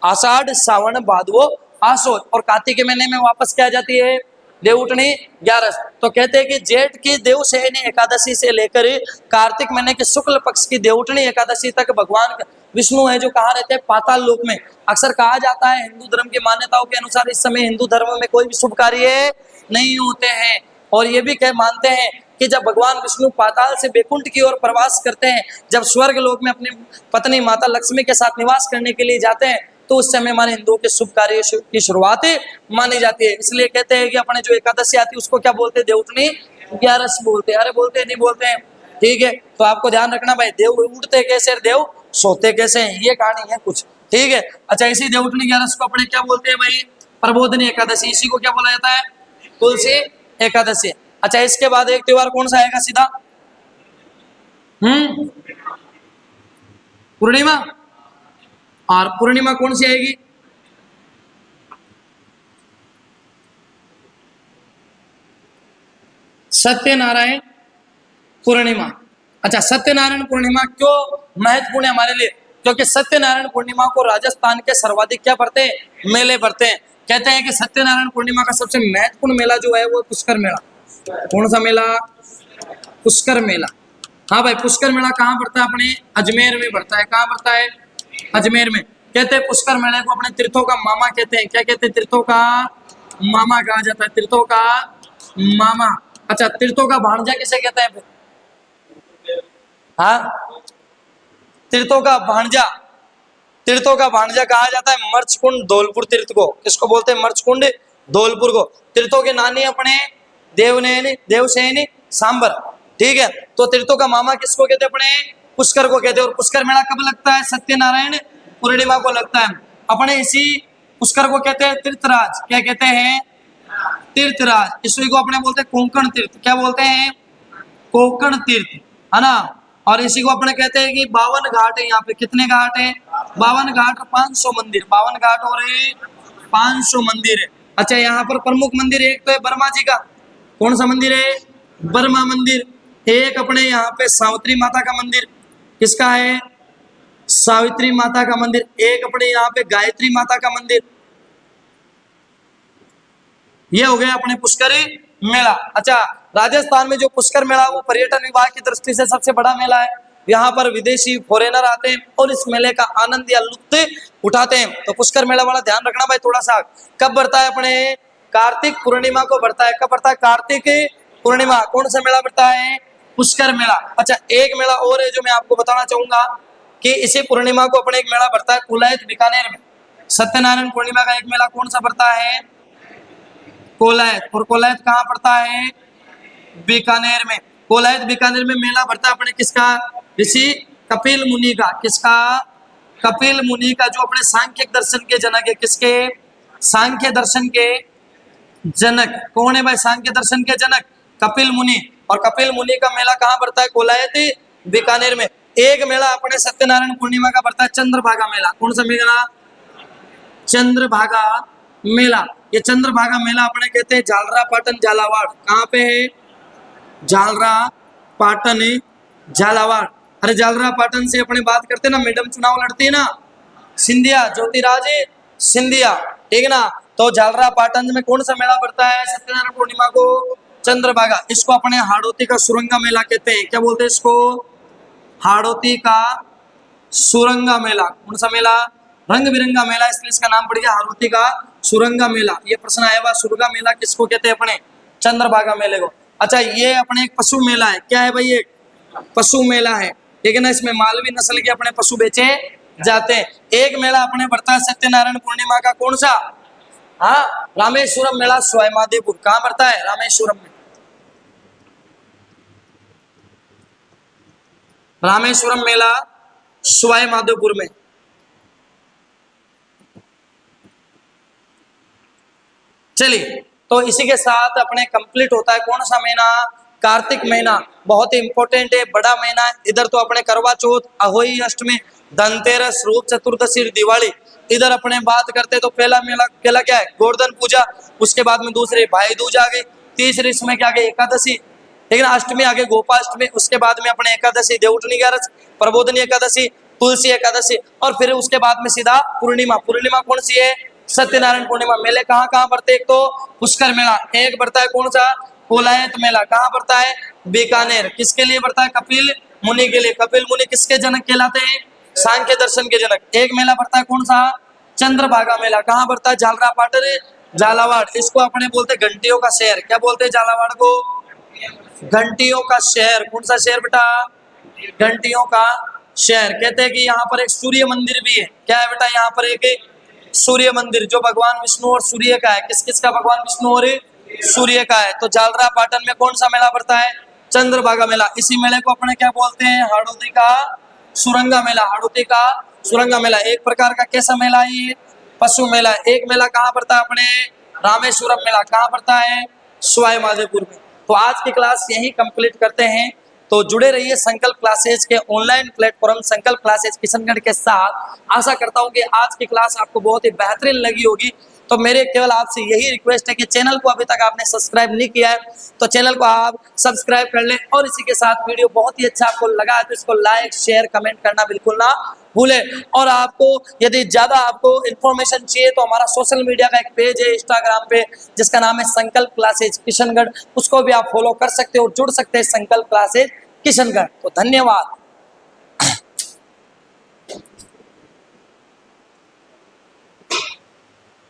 आषाढ़ सावन भादवो आसोच, और कार्तिक के महीने में वापस क्या आ जाती है, देवउठनी 11। तो कहते हैं कि जेठ की देवशयनी एकादशी से लेकर कार्तिक महीने के शुक्ल पक्ष की देवउठनी एकादशी तक भगवान विष्णु है जो कहाँ रहते हैं, पाताल लोक में। अक्सर कहा जाता है हिंदू धर्म की मान्यताओं के अनुसार इस समय हिंदू धर्म में कोई भी शुभ कार्य नहीं होते हैं, और ये भी कह मानते हैं कि जब भगवान विष्णु पाताल से बैकुंठ की ओर प्रवास करते हैं, जब स्वर्ग लोक में अपनी पत्नी माता लक्ष्मी के साथ निवास करने के लिए जाते हैं, तो उस समय हमारे हिंदुओं के शुभ कार्य की शुरुआत मानी जाती है। इसलिए कहते हैं कि अपने जो एकादशी आती है उसको क्या बोलते हैं, देवउठनी 11 बोलते हैं। अरे बोलते हैं नहीं बोलते हैं, ठीक है। तो आपको ध्यान रखना भाई, देव उठते कैसे देव सोते कैसे हैं, ये कहानी है कुछ, ठीक है। अच्छा इसी देवउठनी 11 को अपने क्या बोलते हैं भाई, प्रबोधनी एकादशी, इसी को क्या बोला जाता है, तुलसी एकादशी। अच्छा इसके बाद एक त्योहार कौन सा आएगा सीधा, पूर्णिमा। और पूर्णिमा कौन सी आएगी, सत्यनारायण पूर्णिमा। अच्छा सत्यनारायण पूर्णिमा क्यों महत्वपूर्ण है हमारे लिए, क्योंकि सत्यनारायण पूर्णिमा को राजस्थान के सर्वाधिक क्या पड़ते हैं, मेले पड़ते हैं। कहते हैं कि सत्यनारायण पूर्णिमा का सबसे महत्वपूर्ण मेला जो है वो पुष्कर मेला। कौन सा मेला, पुष्कर मेला। हाँ भाई पुष्कर मेला कहाँ पड़ता है, अपने अजमेर में पड़ता है। कहाँ पड़ता है, अजमेर में। कहते हैं पुष्कर मेले को अपने तीर्थों का मामा कहते हैं। क्या कहते हैं, तीर्थों का मामा कहा जाता है, तीर्थों का मामा। अच्छा तीर्थों का भांजा किसे कहते हैं, हाँ तीर्थों का भांजा, तीर्थों का भांजा कहा जाता है मर्चकुंड धौलपुर तीर्थ को। किसको बोलते हैं, मर्चकुंड धौलपुर को। तीर्थों के नानी अपने देवनैनी देवशयनी सांबर, ठीक है। तो तीर्थों का मामा किसको कहते हैं, अपने पुष्कर को कहते हैं। और पुष्कर मेला कब लगता है, सत्यनारायण पूर्णिमा को लगता है। अपने इसी पुष्कर को कहते हैं तीर्थराज। क्या कहते हैं, तीर्थराज। इसी को अपने बोलते हैं कोंकण तीर्थ। क्या बोलते हैं, कोंकण तीर्थ, है ना। और इसी को अपने कहते हैं कि 52 घाट है यहाँ पे। कितने घाट है, 52 घाट, 500 मंदिर, 52 घाट और 500 मंदिर है। अच्छा यहाँ पर प्रमुख मंदिर एक तो है बर्मा जी का। कौन सा मंदिर है, बर्मा मंदिर। एक अपने यहाँ पे सावित्री माता का मंदिर, किसका है, सावित्री माता का मंदिर। एक अपने यहाँ पे गायत्री माता का मंदिर। ये हो गया अपने पुष्कर मेला। अच्छा राजस्थान में जो पुष्कर मेला वो पर्यटन विभाग की दृष्टि से सबसे बड़ा मेला है। यहाँ पर विदेशी फॉरेनर आते हैं और इस मेले का आनंद या लुत्फ उठाते हैं। तो पुष्कर मेला वाला ध्यान रखना भाई थोड़ा सा। कब बढ़ता है, अपने कार्तिक पूर्णिमा को बढ़ता है। कब बढ़ता है, कार्तिक पूर्णिमा। कौन सा मेला बढ़ता है, पुष्कर मेला। अच्छा एक मेला और है जो मैं आपको बताना चाहूंगा कि इसी पूर्णिमा को अपने एक मेला बढ़ता है कोलायत बीकानेर में। सत्यनारायण पूर्णिमा का एक मेला कौन सा बढ़ता है, कोलायत। और कोलायत कहाँ पड़ता है, बीकानेर में। कोलायत बीकानेर में मेला भरता है अपने किसका? ऋषि कपिल मुनि का। किसका? कपिल मुनि का, जो अपने सांख्य दर्शन के जनक है। किसके? सांख्य दर्शन के जनक। कौन है भाई सांख्य दर्शन के जनक? कपिल मुनि। और कपिल मुनि का मेला कहाँ पड़ता है? कोलायत बीकानेर में। एक मेला अपने सत्यनारायण पूर्णिमा का पड़ता है, चंद्रभागा मेला। कौन सा मेला? चंद्रभागा मेला। ये चंद्रभागा मेला अपने कहते हैं झालरा पाटन झालावाड़। कहाँ पे है? झालरा पाटन झालावाड़। अरे झालरा पाटन से अपने बात करते ना, मैडम चुनाव लड़ती है ना, सिंधिया, ज्योतिराज सिंधिया, ठीक है ना। तो झालरा पाटन में कौन सा मेला पड़ता है सत्यनारायण पूर्णिमा को? चंद्रभागा। इसको अपने हाड़ौती का सुरंगा मेला कहते हैं। क्या बोलते हैं इसको? हाड़ौती का सुरंगा मेला। कौन सा मेला? रंग बिरंगा मेला, इसलिए इसका नाम पड़ गया हाड़ौती का सुरंगा मेला। ये प्रश्न आया हुआ, सुरंगा मेला किसको कहते हैं? अपने चंद्रभागा मेले को। अच्छा, ये अपने एक पशु मेला है। क्या है भाई? ये पशु मेला है, ठीक है ना। इसमें मालवी नस्ल के अपने पशु बेचे जाते हैं। एक मेला अपने बढ़ता है सत्यनारायण पूर्णिमा का, कौन सा? हाँ, रामेश्वरम मेला स्वायमादेपुर। कहाँ बढ़ता है? रामेश्वरम में। रामेश्वरम मेला स्वायमादेपुर में। चलिए, तो इसी के साथ अपने कंप्लीट होता है कौन सा महीना? कार्तिक महीना। बहुत ही इंपॉर्टेंट है, बड़ा महीना है। इधर तो अपने करवा चौथ, अहोई अष्टमी, धनतेरस, रूप चतुर्दशी, दिवाली। इधर अपने बात करते तो पहला मेला क्या है? गोवर्धन पूजा। उसके बाद में दूसरे भाई दूज आ गई। तीसरी इसमें क्या गई? एकादशी, ठीक है ना। अष्टमी आगे गोपाष्टमी। उसके बाद में अपने एकादशी देवउठनी ग्यारस, प्रबोधनी एकादशी, तुलसी एकादशी, और फिर उसके बाद में सीधा पूर्णिमा। पूर्णिमा कौन सी है? सत्यनारायण पूर्णिमा। मेले कहाँ कहाँ बढ़ते? एक तो पुष्कर मेला, एक बढ़ता है कौन सा? कोलायत मेला। कहाँ बढ़ता है? बीकानेर। किसके लिए बढ़ता है? कपिल मुनि के लिए। कपिल मुनि किसके जनक कहलाते हैं? सांख्य दर्शन के जनक। एक मेला बढ़ता है कौन सा? चंद्रभागा मेला। कहाँ बढ़ता है? झालरा पाटन झालावाड़। इसको अपने बोलते हैं घंटियों का शहर। क्या बोलते हैं झालावाड़ को? घंटियों का शहर। कौन सा शहर बेटा? घंटियों का शहर। कहते हैं कि यहाँ पर एक सूर्य मंदिर भी है। क्या है बेटा? यहाँ पर एक सूर्य मंदिर, जो भगवान विष्णु और सूर्य का है। किस किस का? भगवान विष्णु और सूर्य का है। तो झालरा पाटन में कौन सा मेला पड़ता है? चंद्रभागा मेला। इसी मेले को अपने क्या बोलते हैं? हाड़ौती का सुरंगा मेला। हाड़ौती का सुरंगा मेला एक प्रकार का कैसा मेला है? ये पशु मेला। एक मेला कहाँ पड़ता है? अपने रामेश्वरम मेला। कहाँ पड़ता है? स्वाई माधोपुर में। तो आज की क्लास यही कंप्लीट करते हैं। तो जुड़े रहिए संकल्प क्लासेज के ऑनलाइन प्लेटफॉर्म संकल्प क्लासेज किशनगढ़ के साथ। आशा करता हूं कि आज की क्लास आपको बहुत ही बेहतरीन लगी होगी। तो मेरे केवल आपसे यही रिक्वेस्ट है कि चैनल को अभी तक आपने सब्सक्राइब नहीं किया है तो चैनल को आप सब्सक्राइब कर लें। और इसी के साथ वीडियो बहुत ही अच्छा आपको लगा है तो इसको लाइक शेयर कमेंट करना बिल्कुल ना भूलें। और आपको यदि ज़्यादा आपको इन्फॉर्मेशन चाहिए तो हमारा सोशल मीडिया का एक पेज है इंस्टाग्राम पे, जिसका नाम है संकल्प क्लासेज किशनगढ़। उसको भी आप फॉलो कर सकते हो और जुड़ सकते हैं संकल्प क्लासेज किशनगढ़। तो धन्यवाद।